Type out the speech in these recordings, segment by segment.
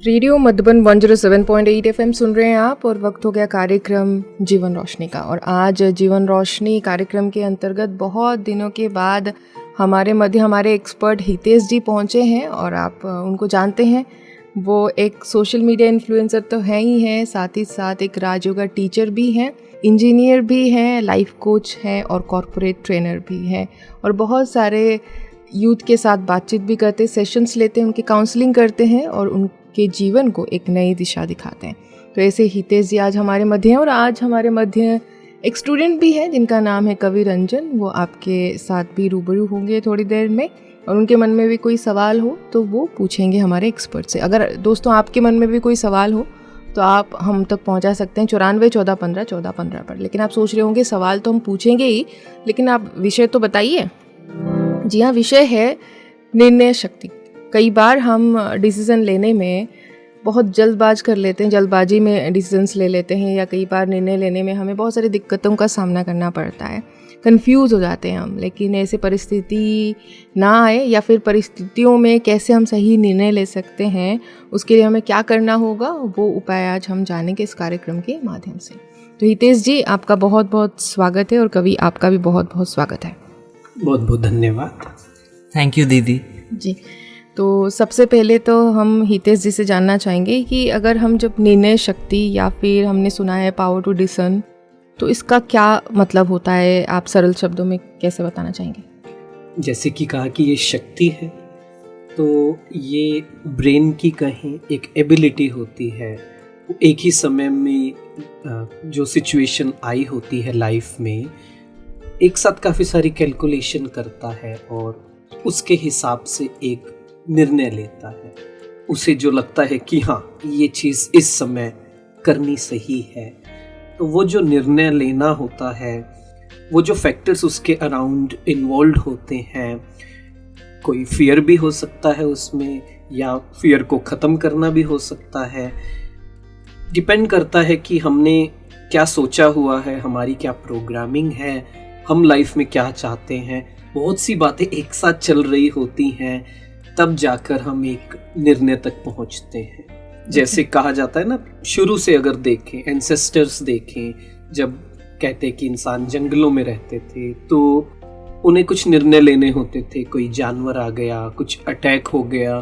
Radio Madhuban 107.8 FM सुन रहे हैं आप और वक्त हो गया कार्यक्रम जीवन रोशनी का। और आज जीवन रोशनी कार्यक्रम के अंतर्गत बहुत दिनों के बाद हमारे मध्य हमारे एक्सपर्ट हितेश जी पहुंचे हैं और आप उनको जानते हैं। वो एक सोशल मीडिया इन्फ्लुएंसर तो हैं ही हैं, साथ ही साथ एक राजयोगा टीचर भी हैं, इंजीनियर भी हैं, लाइफ कोच हैं और कॉरपोरेट ट्रेनर भी हैं और बहुत सारे यूथ के साथ बातचीत भी करते, सेशंस लेते हैं, उनकी काउंसलिंग करते हैं और उनके जीवन को एक नई दिशा दिखाते हैं। तो ऐसे हितेश जी आज हमारे मध्य हैं और आज हमारे मध्य एक स्टूडेंट भी है जिनका नाम है कवि रंजन। वो आपके साथ भी रूबरू होंगे थोड़ी देर में और उनके मन में भी कोई सवाल हो तो वो पूछेंगे हमारे एक्सपर्ट से। अगर दोस्तों आपके मन में भी कोई सवाल हो तो आप हम तक पहुंचा सकते हैं 94 14 15 14 15 पर। लेकिन आप सोच रहे होंगे सवाल तो हम पूछेंगे ही, लेकिन आप विषय तो बताइए। जी हाँ, विषय है निर्णय शक्ति। कई बार हम डिसीज़न लेने में बहुत जल्दबाज कर लेते हैं, जल्दबाजी में डिसीजंस ले लेते हैं, या कई बार निर्णय लेने में हमें बहुत सारी दिक्कतों का सामना करना पड़ता है, कंफ्यूज हो जाते हैं हम। लेकिन ऐसे परिस्थिति ना आए या फिर परिस्थितियों में कैसे हम सही निर्णय ले सकते हैं, उसके लिए हमें क्या करना होगा, वो उपाय आज हम जानेंगे इस कार्यक्रम के माध्यम से। तो हितेश जी, आपका बहुत बहुत स्वागत है और कवि आपका भी बहुत बहुत स्वागत है। बहुत बहुत धन्यवाद। थैंक यू दीदी जी। तो सबसे पहले तो हम हितेश जी से जानना चाहेंगे कि अगर हम जब निर्णय शक्ति या फिर हमने सुना है पावर टू डिसन, तो इसका क्या मतलब होता है, आप सरल शब्दों में कैसे बताना चाहेंगे? जैसे कि कहा कि ये शक्ति है, तो ये ब्रेन की कहीं एक एबिलिटी होती है। एक ही समय में जो सिचुएशन आई होती है लाइफ में, एक साथ काफ़ी सारी कैलकुलेशन करता है और उसके हिसाब से एक निर्णय लेता है। उसे जो लगता है कि हाँ ये चीज़ इस समय करनी सही है, तो वो जो निर्णय लेना होता है, वो जो फैक्टर्स उसके अराउंड इन्वॉल्व होते हैं, कोई फियर भी हो सकता है उसमें, या फियर को ख़त्म करना भी हो सकता है। डिपेंड करता है कि हमने क्या सोचा हुआ है, हमारी क्या प्रोग्रामिंग है, हम लाइफ में क्या चाहते हैं। बहुत सी बातें एक साथ चल रही होती हैं, तब जाकर हम एक निर्णय तक पहुंचते हैं। जैसे कहा जाता है ना, शुरू से अगर देखें, एंसेस्टर्स देखें, जब कहते कि इंसान जंगलों में रहते थे तो उन्हें कुछ निर्णय लेने होते थे। कोई जानवर आ गया, कुछ अटैक हो गया,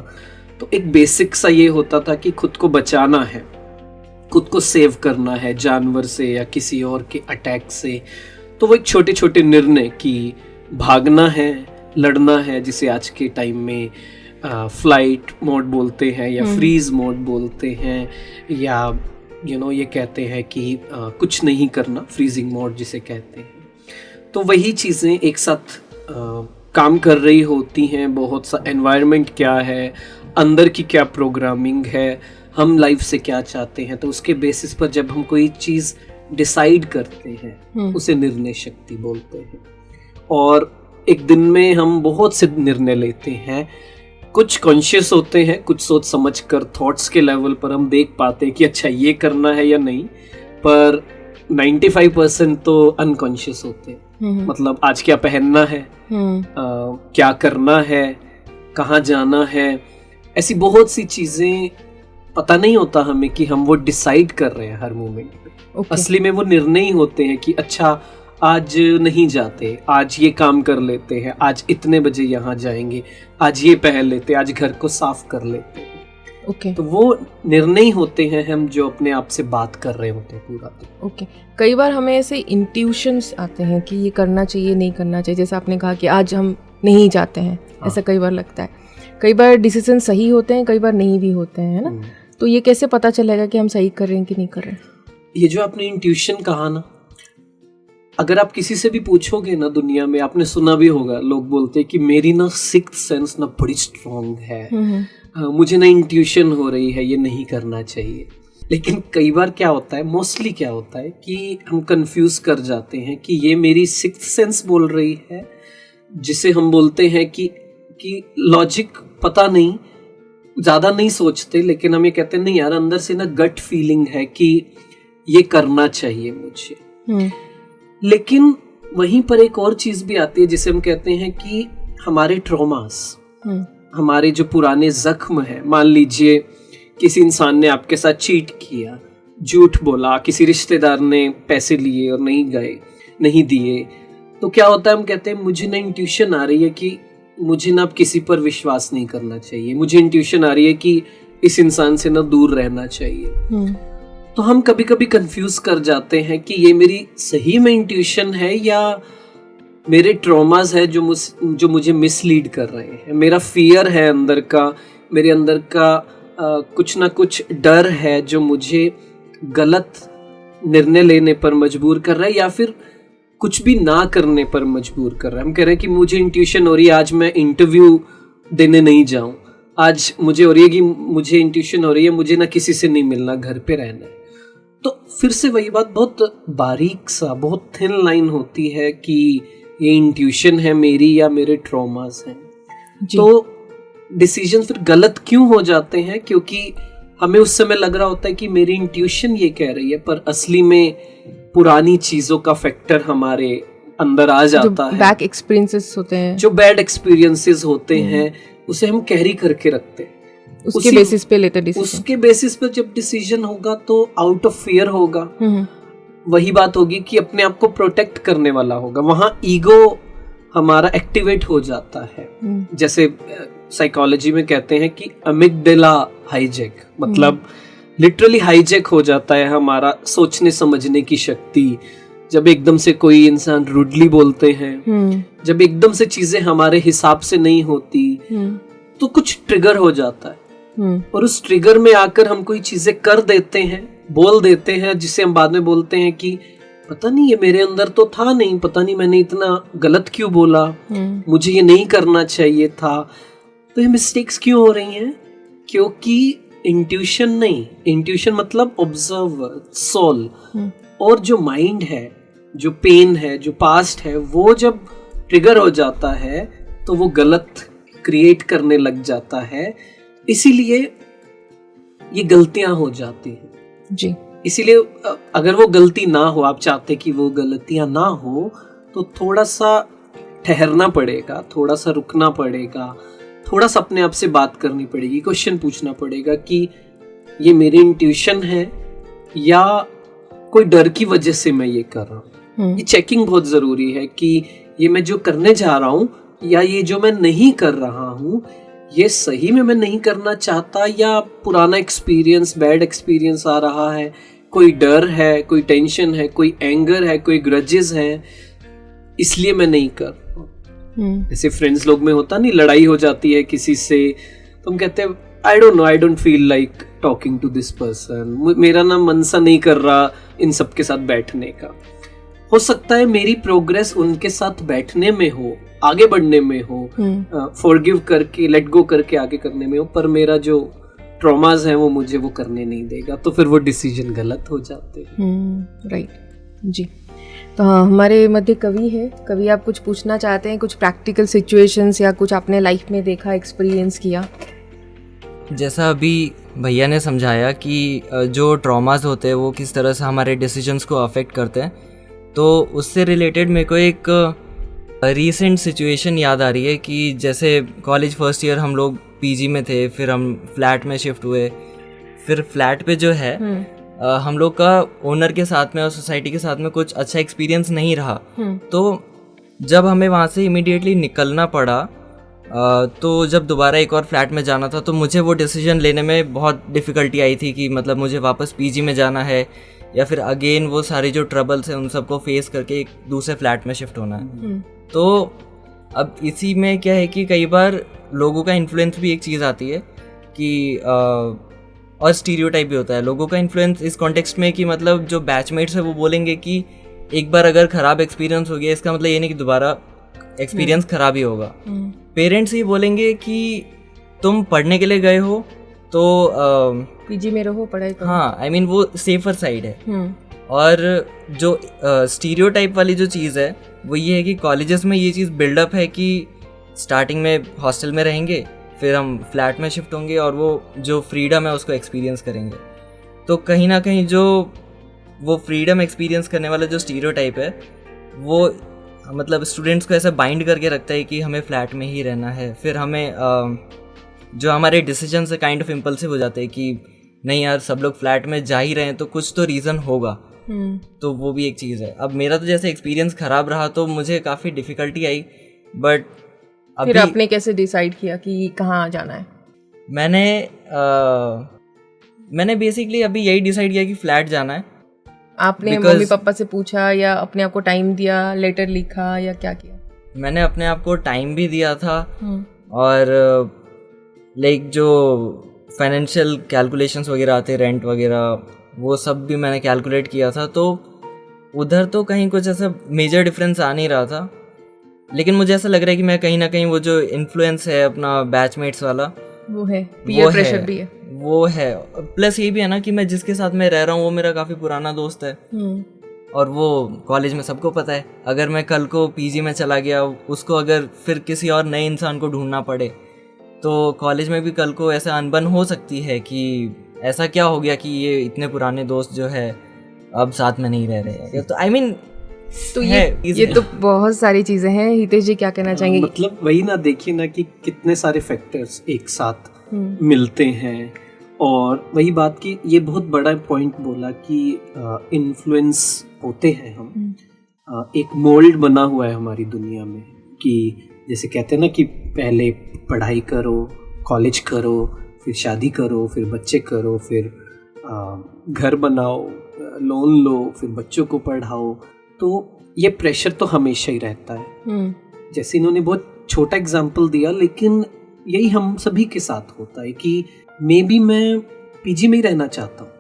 तो एक बेसिक सा ये होता था कि खुद को बचाना है, खुद को सेव करना है जानवर से या किसी और के अटैक से। तो वो एक छोटे छोटे निर्णय कि भागना है, लड़ना है, जिसे आज के टाइम में फ्लाइट मोड बोलते हैं या फ्रीज मोड बोलते हैं, या ये कहते हैं कि कुछ नहीं करना, फ्रीजिंग मोड जिसे कहते हैं। तो वही चीज़ें एक साथ काम कर रही होती हैं। बहुत सा एनवायरनमेंट क्या है, अंदर की क्या प्रोग्रामिंग है, हम लाइफ से क्या चाहते हैं, तो उसके बेसिस पर जब हम कोई चीज़ डिसाइड करते हैं उसे निर्णय शक्ति बोलते हैं। और एक दिन में हम बहुत से निर्णय लेते हैं, कुछ कॉन्शियस होते हैं, कुछ सोच समझ कर थॉट्स के लेवल पर हम देख पाते हैं कि अच्छा ये करना है या नहीं, पर 95% तो अनकॉन्शियस होते हैं। मतलब आज क्या पहनना है, क्या करना है, कहाँ जाना है, ऐसी बहुत सी चीज़ें पता नहीं होता हमें कि हम वो डिसाइड कर रहे हैं हर मोमेंट पे। असली में वो निर्णय ही होते हैं कि अच्छा आज नहीं जाते, आज ये काम कर लेते हैं, आज इतने बजे यहाँ जाएंगे, आज ये पहन लेते, आज घर को साफ कर लेते हैं। तो वो निर्णय होते हैं हम जो अपने आप से बात कर रहे होते हैं पूरा दिन। कई बार हमें ऐसे इंट्यूशंस आते हैं कि ये करना चाहिए, नहीं करना चाहिए। जैसे आपने कहा कि आज हम नहीं जाते हैं, ऐसा कई बार लगता है। कई बार डिसीजन सही होते हैं, कई बार नहीं भी होते हैं, है ना? तो ये कैसे पता चलेगा कि हम सही कर रहे हैं कि नहीं कर रहे हैं? ये जो आपने इंट्यूशन कहा ना, अगर आप किसी से भी पूछोगे ना दुनिया में, आपने सुना भी होगा, लोग बोलते हैं कि मेरी ना सिक्स्थ सेंस ना बड़ी स्ट्रांग है, मुझे ना इंट्यूशन हो रही है ये नहीं करना चाहिए। लेकिन कई बार क्या होता है, मोस्टली क्या होता है कि हम कंफ्यूज कर जाते हैं कि ये मेरी सिक्स्थ सेंस बोल रही है, जिसे हम बोलते हैं कि लॉजिक पता नहीं, ज़्यादा नहीं सोचते, लेकिन हम ये कहते हैं नहीं यार, अंदर से ना गट फीलिंग है कि ये करना चाहिए मुझे। लेकिन वहीं पर एक और चीज़ भी आती है जिसे हम कहते हैं कि हमारे ट्रॉमास, हमारे जो पुराने जख्म है, मान लीजिए किसी इंसान ने आपके साथ चीट किया, झूठ बोला, किसी रिश्तेदार ने पैसे लिए और नहीं दिए, तो क्या होता है, हम कहते हैं मुझे ना इंट्यूशन आ रही है कि मुझे ना अब किसी पर विश्वास नहीं करना चाहिए, मुझे इंट्यूशन आ रही है कि इस इंसान से ना दूर रहना चाहिए। तो हम कभी कभी कंफ्यूज कर जाते हैं कि ये मेरी सही में इंट्यूशन है या मेरे ट्रॉमास है जो मुझे मिसलीड कर रहे हैं, मेरा फियर है अंदर का, मेरे अंदर का कुछ ना कुछ डर है जो मुझे गलत निर्णय लेने पर मजबूर कर रहा है या फिर कुछ भी ना करने पर मजबूर कर रहा है। हम कह रहे हैं कि मुझे इंट्यूशन हो रही है आज मैं इंटरव्यू देने नहीं जाऊं, आज मुझे हो रही है कि मुझे इंट्यूशन हो रही है मुझे ना किसी से नहीं मिलना, घर पे रहना है। तो फिर से वही बात, बहुत बारीक सा, बहुत थिन लाइन होती है कि ये इंट्यूशन है मेरी या मेरे ट्रॉमास हैं। तो डिसीजन फिर गलत क्यों हो जाते हैं? क्योंकि हमें उस समय लग रहा होता है कि मेरी इंट्यूशन ये कह रही है, पर असली में पुरानी चीजों का फैक्टर हमारे अंदर आ जाता है। बैक एक्सपीरियंसेस होते हैं, जो बैड एक्सपीरियंसेस होते हैं, उसे हम कैरी करके रखते हैं, उसके बेसिस पे लेते डिसीजन। उसके बेसिस पे जब डिसीजन होगा तो आउट ऑफ फियर होगा। वही बात होगी कि अपने आप को प्रोटेक्ट करने वाला होगा, वहां ईगो हमारा एक्टिवेट हो जाता है। जैसे साइकोलॉजी में कहते हैं कि अमिगडाला हाईजैक, मतलब लिटरली हाईजैक हो जाता है हमारा सोचने समझने की शक्ति। जब एकदम से कोई इंसान रूडली बोलते हैं, जब एकदम से चीजें हमारे हिसाब से नहीं होती, तो कुछ ट्रिगर हो जाता है और उस ट्रिगर में आकर हम कोई चीजें कर देते हैं, बोल देते हैं, जिसे हम बाद में बोलते हैं कि पता नहीं ये मेरे अंदर तो था नहीं, पता नहीं मैंने इतना गलत क्यों बोला, मुझे ये नहीं करना चाहिए था। तो ये मिस्टेक्स क्यों हो रही हैं? क्योंकि इंट्यूशन नहीं, इंट्यूशन मतलब ऑब्जर्व, सोल, और जो माइंड है, जो पेन है, जो पास्ट है, वो जब ट्रिगर हो जाता है तो वो गलत क्रिएट करने लग जाता है। इसीलिए ये गलतियां हो जाती हैं जी। इसीलिए अगर वो गलती ना हो, आप चाहते कि वो गलतियां ना हो, तो थोड़ा सा ठहरना पड़ेगा, थोड़ा सा रुकना पड़ेगा, थोड़ा सा अपने आप से बात करनी पड़ेगी, क्वेश्चन पूछना पड़ेगा कि ये मेरी इंट्यूशन है या कोई डर की वजह से मैं ये कर रहा हूँ। ये चेकिंग बहुत जरूरी है कि ये मैं जो करने जा रहा हूँ या ये जो मैं नहीं कर रहा हूँ, ये सही में मैं नहीं करना चाहता या पुराना एक्सपीरियंस, बैड एक्सपीरियंस आ रहा है, कोई डर है, कोई टेंशन है, कोई एंगर है, कोई ग्रजेस है, इसलिए मैं नहीं कर। ऐसे फ्रेंड्स लोग में होता नहीं, लड़ाई हो जाती है किसी से, तो हम कहते हैं I don't feel like talking to this person, मेरा ना मन सा नहीं कर रहा इन सब के साथ बैठने का। हो सकता है मेरी प्रोग्रेस उनके साथ बैठने में हो, आगे बढ़ने में हो, फॉरगिव करके, लेट गो करके आगे करने में हो, पर मेरा जो ट्रॉमास है वो मुझे वो करने नहीं देगा, तो फिर वो डिसीजन गलत हो जाते हैं। राइट जी। तो हाँ, हमारे मध्य कवि है। कवि, आप कुछ पूछना चाहते हैं? कुछ प्रैक्टिकल सिचुएशंस या कुछ आपने लाइफ में देखा, एक्सपीरियंस किया? जैसा अभी भैया ने समझाया कि जो ट्रॉमास होते हैं वो किस तरह से हमारे डिसीजंस को अफेक्ट करते हैं, तो उससे रिलेटेड मेरे को एक रीसेंट सिचुएशन याद आ रही है कि जैसे कॉलेज फर्स्ट ईयर हम लोग पीजी में थे, फिर हम फ्लैट में शिफ्ट हुए। फिर फ्लैट पे जो है हम लोग का ओनर के साथ में और सोसाइटी के साथ में कुछ अच्छा एक्सपीरियंस नहीं रहा। तो जब हमें वहाँ से इमीडिएटली निकलना पड़ा, तो जब दोबारा एक और फ्लैट में जाना था, तो मुझे वो डिसीजन लेने में बहुत डिफ़िकल्टी आई थी कि मतलब मुझे वापस पीजी में जाना है या फिर अगेन वो सारे जो ट्रबल्स हैं उन सबको फेस करके एक दूसरे फ्लैट में शिफ्ट होना है। तो अब इसी में क्या है कि कई बार लोगों का इन्फ्लुएंस भी एक चीज़ आती है कि और स्टीरियोटाइप भी होता है लोगों का इन्फ्लुएंस इस कॉन्टेक्स्ट में कि मतलब जो बैचमेट्स है वो बोलेंगे कि एक बार अगर ख़राब एक्सपीरियंस हो गया इसका मतलब ये नहीं कि दोबारा एक्सपीरियंस ख़राब ही होगा। पेरेंट्स ही बोलेंगे कि तुम पढ़ने के लिए गए हो तो पीजी में रहो, पढ़ाई करो। हाँ, आई मीन वो सेफर साइड है। और जो स्टीरियोटाइप वाली जो चीज़ है वो ये है कि कॉलेजेस में ये चीज़ बिल्डअप है कि स्टार्टिंग में हॉस्टल में रहेंगे, फिर हम फ्लैट में शिफ्ट होंगे और वो जो फ्रीडम है उसको एक्सपीरियंस करेंगे। तो कहीं ना कहीं जो वो फ्रीडम एक्सपीरियंस करने वाला जो स्टीरियोटाइप है वो मतलब स्टूडेंट्स को ऐसा बाइंड करके रखता है कि हमें फ्लैट में ही रहना है। फिर हमें जो हमारे डिसीजन से काइंड ऑफ इम्पल्सिव हो जाते हैं कि नहीं यार सब लोग फ्लैट में जा ही रहे हैं तो कुछ तो रीज़न होगा। तो वो भी एक चीज़ है। अब मेरा तो जैसे एक्सपीरियंस ख़राब रहा तो मुझे काफ़ी डिफ़िकल्टी आई, बट फिर आपने कैसे डिसाइड किया कि कहाँ जाना है? मैंने बेसिकली अभी यही डिसाइड किया कि फ्लैट जाना है। आपने मम्मी पापा से पूछा या अपने आप को टाइम दिया, लेटर लिखा या क्या किया? मैंने अपने आप को टाइम भी दिया था और लाइक जो फाइनेंशियल कैलकुलेशंस वगैरह आते, रेंट वगैरह, वो सब भी मैंने कैलकुलेट किया था। तो उधर तो कहीं कुछ ऐसा मेजर डिफरेंस आ नहीं रहा था, लेकिन मुझे ऐसा लग रहा है कि मैं कहीं ना कहीं वो जो इन्फ्लुएंस है अपना बैचमेट्स वाला वो है, पीयर प्रेशर भी है, वो है। प्लस ये भी है ना कि मैं जिसके साथ मैं रह रहा हूँ वो मेरा काफ़ी पुराना दोस्त है और वो कॉलेज में सबको पता है। अगर मैं कल को पीजी में चला गया, उसको अगर फिर किसी और नए इंसान को ढूंढना पड़े तो कॉलेज में भी कल को ऐसा अनबन हो सकती है कि ऐसा क्या हो गया कि ये इतने पुराने दोस्त जो है अब साथ में नहीं रह रहे। तो आई मीन तो ये तो बहुत सारी चीजें हैं। हितेश जी क्या कहना चाहेंगे? मतलब वही ना, देखिए ना कि कितने सारे फैक्टर्स एक साथ मिलते हैं। और वही बात कि ये बहुत बड़ा पॉइंट बोला कि इन्फ्लुएंस होते हैं हम। एक मोल्ड बना हुआ है हमारी दुनिया में कि जैसे कहते हैं ना कि पहले पढ़ाई करो, कॉलेज करो, फिर शादी करो, फिर बच्चे करो, फिर घर बनाओ, लोन लो, फिर बच्चों को पढ़ाओ। तो ये प्रेशर तो हमेशा ही रहता है। जैसे इन्होंने बहुत छोटा एग्जाम्पल दिया, लेकिन यही हम सभी के साथ होता है कि मे बी मैं पीजी में ही रहना चाहता हूँ,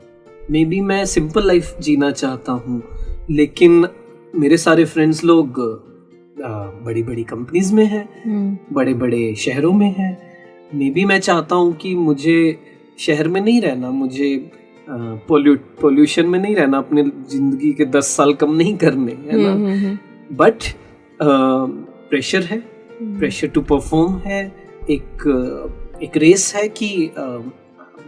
मे बी मैं सिंपल लाइफ जीना चाहता हूँ, लेकिन मेरे सारे फ्रेंड्स लोग बड़ी बड़ी कंपनीज में हैं, बड़े बड़े शहरों में हैं। मे बी मैं चाहता हूँ कि मुझे शहर में नहीं रहना, मुझे पोल्यूशन में नहीं रहना, अपने जिंदगी के 10 साल कम नहीं करने, है ना। बट प्रेशर है, प्रेशर टू परफॉर्म है, एक रेस है कि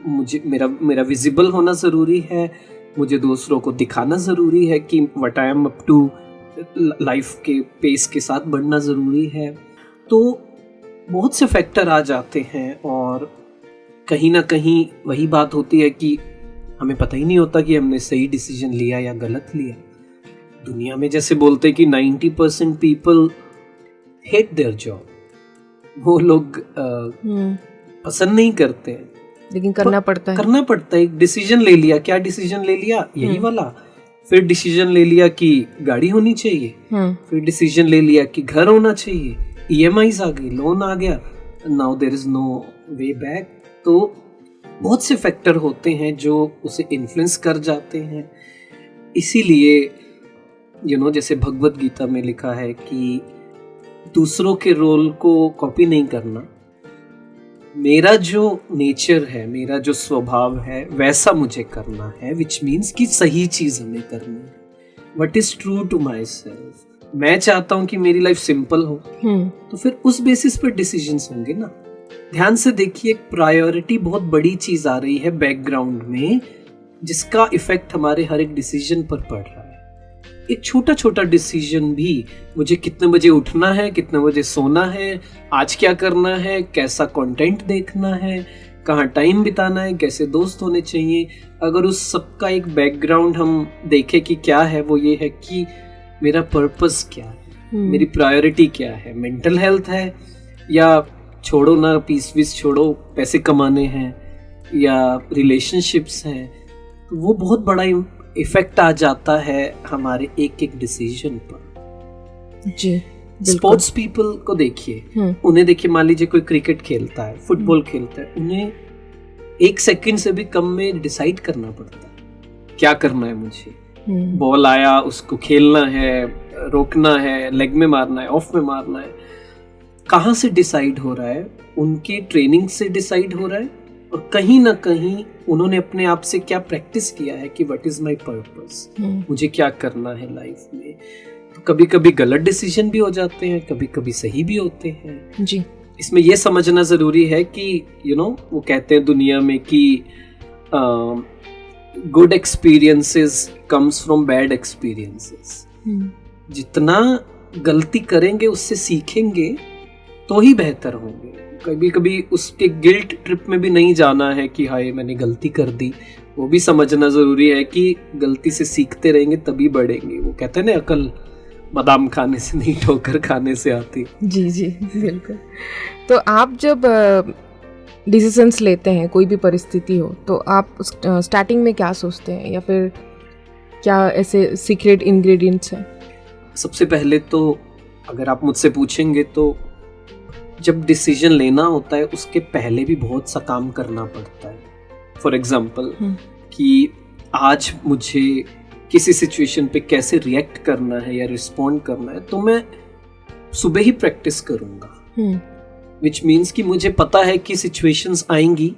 मुझे मेरा विजिबल होना ज़रूरी है, मुझे दूसरों को दिखाना ज़रूरी है कि what I am up to, life के पेस के साथ बढ़ना ज़रूरी है। तो बहुत से फैक्टर आ जाते हैं और कहीं ना कहीं वही बात होती है कि हमें पता ही नहीं होता कि हमने सही डिसीजन लिया या गलत लिया। दुनिया में जैसे बोलते हैं कि 90% पीपल हेट देयर जॉब, वो लोग पसंद नहीं करते हैं, लेकिन करना पड़ता है। एक डिसीजन ले लिया, क्या डिसीजन ले लिया? यही वाला। फिर डिसीजन ले लिया कि गाड़ी होनी चाहिए, फिर डिसीजन ले लिया कि घर होना चाहिए, EMIs आ गई, लोन आ गया, now there is no way back. तो बहुत से फैक्टर होते हैं जो उसे इन्फ्लुएंस कर जाते हैं। इसीलिए जैसे भगवत गीता में लिखा है कि दूसरों के रोल को कॉपी नहीं करना, मेरा जो नेचर है, मेरा जो स्वभाव है वैसा मुझे करना है, विच मीन्स कि सही चीज हमें करनी है, what is true to myself. मैं चाहता हूं कि मेरी लाइफ सिंपल हो, तो फिर उस बेसिस पर डिसीजंस होंगे ना। ध्यान से देखिए, एक प्रायोरिटी बहुत बड़ी चीज आ रही है बैकग्राउंड में, जिसका इफेक्ट हमारे हर एक डिसीजन पर पड़ रहा है। एक छोटा छोटा डिसीजन भी, मुझे कितने बजे उठना है, कितने बजे सोना है, आज क्या करना है, कैसा कंटेंट देखना है, कहाँ टाइम बिताना है, कैसे दोस्त होने चाहिए, अगर उस सब का एक बैकग्राउंड हम देखें कि क्या है, वो ये है कि मेरा पर्पस क्या है, मेरी प्रायोरिटी क्या है, मेंटल हेल्थ है या छोड़ो ना, पीस छोड़ो, पैसे कमाने हैं, या रिलेशनशिप्स हैं। तो वो बहुत बड़ा इफेक्ट आ जाता है हमारे एक एक डिसीजन पर। जी, स्पोर्ट्स पीपल को देखिए, उन्हें देखिए, मान लीजिए कोई क्रिकेट खेलता है, फुटबॉल खेलता है, उन्हें 1 सेकंड से भी कम में डिसाइड करना पड़ता है क्या करना है मुझे। बॉल आया, उसको खेलना है, रोकना है, लेग में मारना है, ऑफ में मारना है। कहाँ से डिसाइड हो रहा है? उनकी ट्रेनिंग से डिसाइड हो रहा है, और कहीं ना कहीं उन्होंने अपने आप से क्या प्रैक्टिस किया है कि व्हाट इज माय पर्पस, मुझे क्या करना है लाइफ में। तो कभी कभी गलत डिसीजन भी हो जाते हैं, कभी कभी सही भी होते हैं। जी, इसमें यह समझना जरूरी है कि वो कहते हैं दुनिया में कि good experiences comes from bad experiences. जितना गलती करेंगे उससे सीखेंगे तो ही बेहतर होंगे। कभी कभी उसके गिल्ट ट्रिप में भी नहीं जाना है कि हाय मैंने गलती कर दी। वो भी समझना ज़रूरी है कि गलती से सीखते रहेंगे तभी बढ़ेंगे। वो कहते हैं ना, अकल बादाम खाने से नहीं ठोकर खाने से आती। जी जी बिल्कुल। तो आप जब डिसीजंस लेते हैं, कोई भी परिस्थिति हो, तो आप स्टार्टिंग में क्या सोचते हैं, या फिर क्या ऐसे सीक्रेट इंग्रेडिएंट्स हैं? सबसे पहले तो अगर आप मुझसे पूछेंगे तो जब डिसीजन लेना होता है उसके पहले भी बहुत सा काम करना पड़ता है। फॉर एग्जाम्पल कि आज मुझे किसी सिचुएशन पे कैसे रिएक्ट करना है या रिस्पॉन्ड करना है, तो मैं सुबह ही प्रैक्टिस करूँगा। विच मीन्स कि मुझे पता है कि सिचुएशंस आएंगी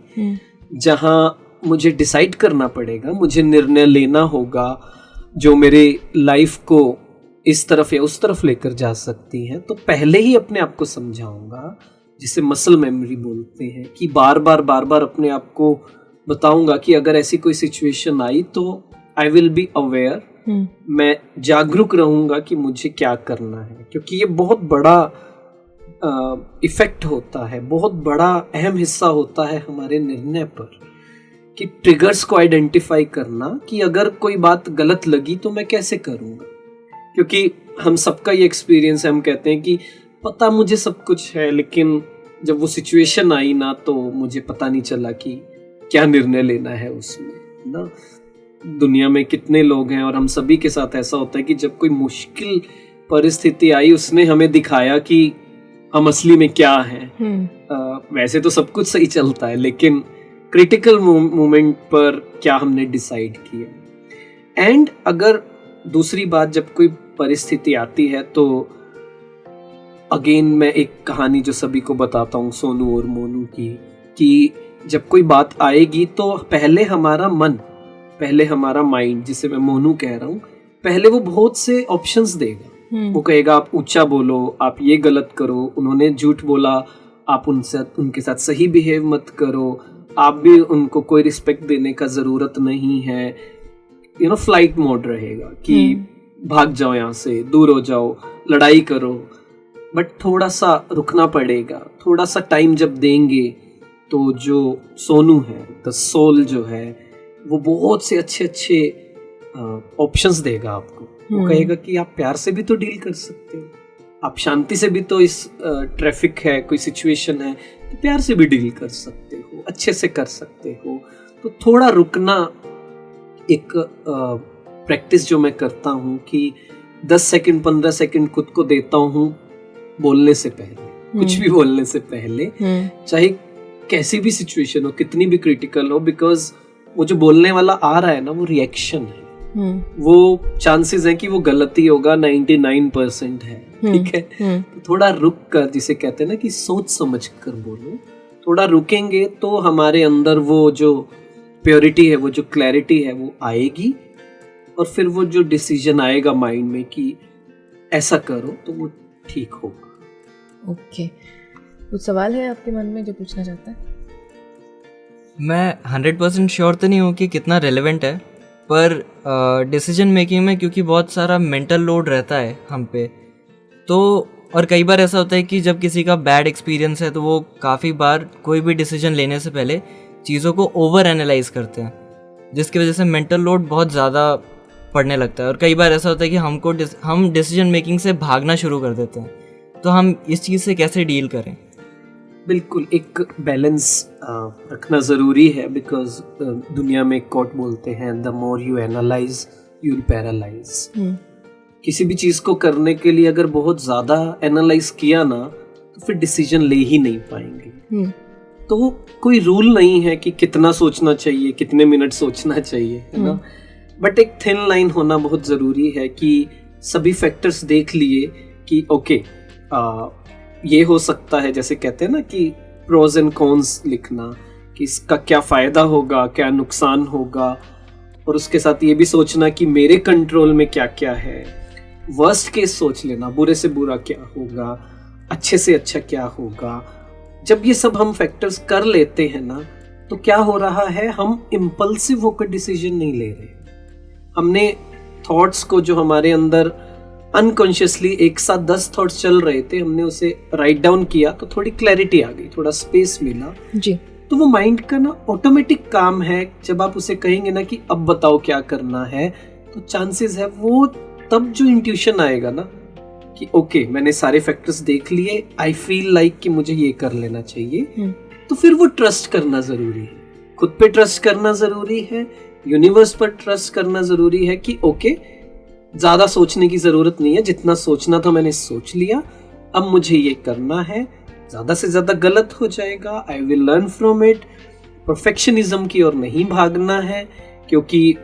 जहाँ मुझे डिसाइड करना पड़ेगा, मुझे निर्णय लेना होगा जो मेरे लाइफ को इस तरफ या उस तरफ लेकर जा सकती हैं। तो पहले ही अपने आप को समझाऊंगा, जिसे मसल मेमोरी बोलते हैं, कि बार बार अपने आप को बताऊंगा कि अगर ऐसी कोई सिचुएशन आई तो आई विल बी अवेयर, मैं जागरूक रहूंगा कि मुझे क्या करना है। क्योंकि ये बहुत बड़ा इफेक्ट होता है, बहुत बड़ा अहम हिस्सा होता है हमारे निर्णय पर, कि ट्रिगर्स को आइडेंटिफाई करना कि अगर कोई बात गलत लगी तो मैं कैसे करूंगा। क्योंकि हम सबका ये एक्सपीरियंस है, हम कहते हैं कि पता मुझे सब कुछ है, लेकिन जब वो सिचुएशन आई ना तो मुझे पता नहीं चला कि क्या निर्णय लेना है उसमें ना। दुनिया में कितने लोग हैं और हम सभी के साथ ऐसा होता है कि जब कोई मुश्किल परिस्थिति आई उसने हमें दिखाया कि हम असली में क्या हैं। वैसे तो सब कुछ सही चलता है, लेकिन क्रिटिकल मोमेंट पर क्या हमने डिसाइड किया। एंड अगर दूसरी बात, जब कोई परिस्थिति आती है तो अगेन मैं एक कहानी जो सभी को बताता हूँ सोनू और मोनू की, कि जब कोई बात आएगी तो पहले हमारा मन, पहले हमारा माइंड, जिसे मैं मोनू कह रहा हूँ, पहले वो बहुत से ऑप्शंस देगा। वो कहेगा आप ऊंचा बोलो, आप ये गलत करो, उन्होंने झूठ बोला, आप उनके साथ सही बिहेव मत करो, आप भी उनको कोई रिस्पेक्ट देने का ज़रूरत नहीं है। फ्लाइट मोड रहेगा कि भाग जाओ यहाँ से, दूर हो जाओ, लड़ाई करो। बट थोड़ा सा रुकना पड़ेगा, थोड़ा सा टाइम जब देंगे तो जो सोनू है, द सोल जो है, वो बहुत से अच्छे ऑप्शंस देगा आपको। वो कहेगा कि आप प्यार से भी तो डील कर सकते हो, आप शांति से भी तो, इस ट्रैफिक है, कोई सिचुएशन है तो प्यार से भी डील कर सकते हो, अच्छे से कर सकते हो। तो थोड़ा रुकना एक प्रैक्टिस जो मैं करता हूँ कि 10 सेकंड 15 सेकंड खुद को देता हूँ बोलने से पहले, कुछ भी बोलने से पहले, चाहे कैसी भी सिचुएशन हो, कितनी भी क्रिटिकल हो। बिकॉज वो जो बोलने वाला आ रहा है ना, वो रिएक्शन है, वो चांसेस है कि वो गलती होगा 99% है, ठीक है। तो थोड़ा रुक कर, जिसे कहते हैं ना कि सोच समझ कर बोलो, थोड़ा रुकेंगे तो हमारे अंदर वो जो प्योरिटी है, वो जो क्लैरिटी है, वो आएगी। और फिर वो जो डिसीजन आएगा माइंड में कि ऐसा करो, तो वो ठीक होगा। ओके, कुछ सवाल है आपके मन में जो पूछना चाहता है? मैं 100% श्योर तो नहीं हूँ कि कितना रेलेवेंट है, पर डिसीजन मेकिंग में क्योंकि बहुत सारा मेंटल लोड रहता है हम पे, तो और कई बार ऐसा होता है कि जब किसी का बैड एक्सपीरियंस है तो वो काफ़ी बार कोई भी डिसीजन लेने से पहले चीज़ों को ओवर एनालाइज करते हैं, जिसकी वजह से मेंटल लोड बहुत ज़्यादा पड़ने लगता है। और कई बार ऐसा होता है कि हम डिसीजन मेकिंग से भागना शुरू कर देते हैं। तो हम इस चीज़ से कैसे डील करें? बिल्कुल, एक बैलेंस रखना ज़रूरी है। बिकॉज दुनिया में एक कोट बोलते हैं, the more you analyse you will paralyse. किसी भी चीज़ को करने के लिए अगर बहुत ज़्यादा एनालाइज किया ना, तो फिर डिसीजन ले ही नहीं पाएंगे। तो कोई रूल नहीं है कि कितना सोचना चाहिए, कितने मिनट सोचना चाहिए, है ना। बट एक थिन लाइन होना बहुत ज़रूरी है कि सभी फैक्टर्स देख लिए कि ओके, ये हो सकता है, जैसे कहते हैं ना कि प्रोज एंड कॉन्स लिखना, कि इसका क्या फ़ायदा होगा, क्या नुकसान होगा, और उसके साथ ये भी सोचना कि मेरे कंट्रोल में क्या क्या है। वर्स्ट केस सोच लेना, बुरे से बुरा क्या होगा, अच्छे से अच्छा क्या होगा। जब ये सब हम फैक्टर्स कर लेते हैं ना, तो क्या हो रहा है, हम इम्पल्सिव होकर डिसीजन नहीं ले रहे। हमने थॉट्स को जो हमारे अंदर अनकॉन्शियसली एक साथ 10 थॉट्स चल रहे थे, हमने उसे राइट डाउन किया तो थोड़ी क्लैरिटी आ गई, थोड़ा स्पेस मिला जी। तो वो माइंड का ना ऑटोमेटिक काम है। जब आप उसे कहेंगे ना कि अब बताओ क्या करना है, तो चांसेस है वो तब जो इंट्यूशन आएगा ना कि ओके मैंने सारे फैक्टर्स देख लिए, आई फील लाइक कि मुझे ये कर लेना चाहिए, तो फिर वो ट्रस्ट करना जरूरी है, खुद पे ट्रस्ट करना जरूरी है, यूनिवर्स पर ट्रस्ट करना जरूरी है कि ओके ज्यादा सोचने की जरूरत नहीं है, जितना सोचना था मैंने सोच लिया, अब मुझे ये करना है, ज्यादा से ज्यादा गलत हो जाएगा, I will learn from it. Perfectionism की ओर नहीं भागना है, क्योंकि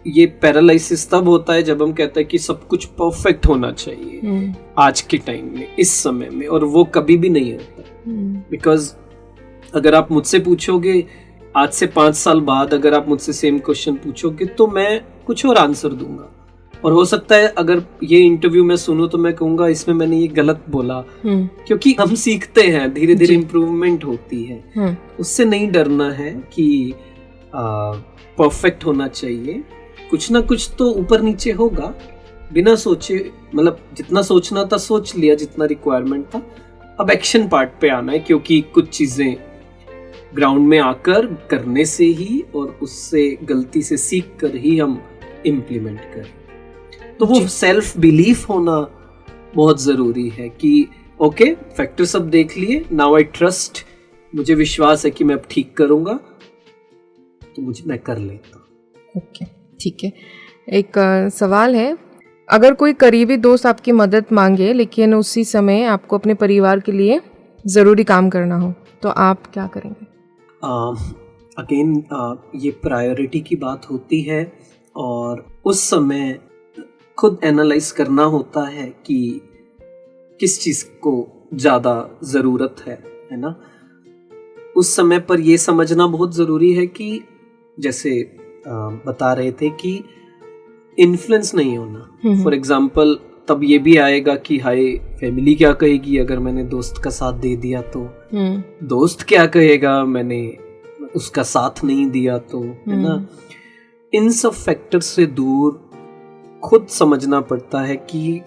ये पैरालिसिस तब होता है जब हम कहते हैं कि सब कुछ परफेक्ट होना चाहिए आज के टाइम में, इस समय में, और वो कभी भी नहीं होता। बिकॉज अगर आप मुझसे पूछोगे आज से 5 साल बाद, अगर आप मुझसे सेम क्वेश्चन पूछोगे तो मैं कुछ और आंसर दूंगा, और हो सकता है अगर ये इंटरव्यू में सुनूं तो मैं कहूंगा इसमें मैंने ये गलत बोला, क्योंकि हम सीखते हैं, धीरे धीरे इम्प्रूवमेंट होती है। उससे नहीं डरना है कि परफेक्ट होना चाहिए, कुछ ना कुछ तो ऊपर नीचे होगा, बिना सोचे, मतलब जितना सोचना था सोच लिया, जितना रिक्वायरमेंट था, अब एक्शन पार्ट पे आना है, क्योंकि कुछ चीजें ग्राउंड में आकर करने से ही और उससे गलती से सीख कर ही हम इम्प्लीमेंट करें। तो वो सेल्फ बिलीफ होना बहुत जरूरी है कि ओके फैक्टर सब देख लिए, नाउ आई ट्रस्ट, मुझे विश्वास है कि मैं अब ठीक करूंगा, तो मैं कर लेता हूँ। ओके, ठीक है। एक सवाल है, अगर कोई करीबी दोस्त आपकी मदद मांगे लेकिन उसी समय आपको अपने परिवार के लिए ज़रूरी काम करना हो, तो आप क्या करेंगे? अगेन ये प्रायोरिटी की बात होती है, और उस समय खुद एनालाइज करना होता है कि किस चीज़ को ज़्यादा ज़रूरत है ना। उस समय पर ये समझना बहुत ज़रूरी है कि जैसे बता रहे थे कि इन्फ्लुएंस नहीं होना। फॉर एग्जाम्पल तब ये भी आएगा कि हाय फैमिली क्या कहेगी अगर मैंने दोस्त का साथ दे दिया तो, दोस्त क्या कहेगा मैंने उसका साथ नहीं दिया तो, है ना। इन सब फैक्टर्स से दूर खुद समझना पड़ता है कि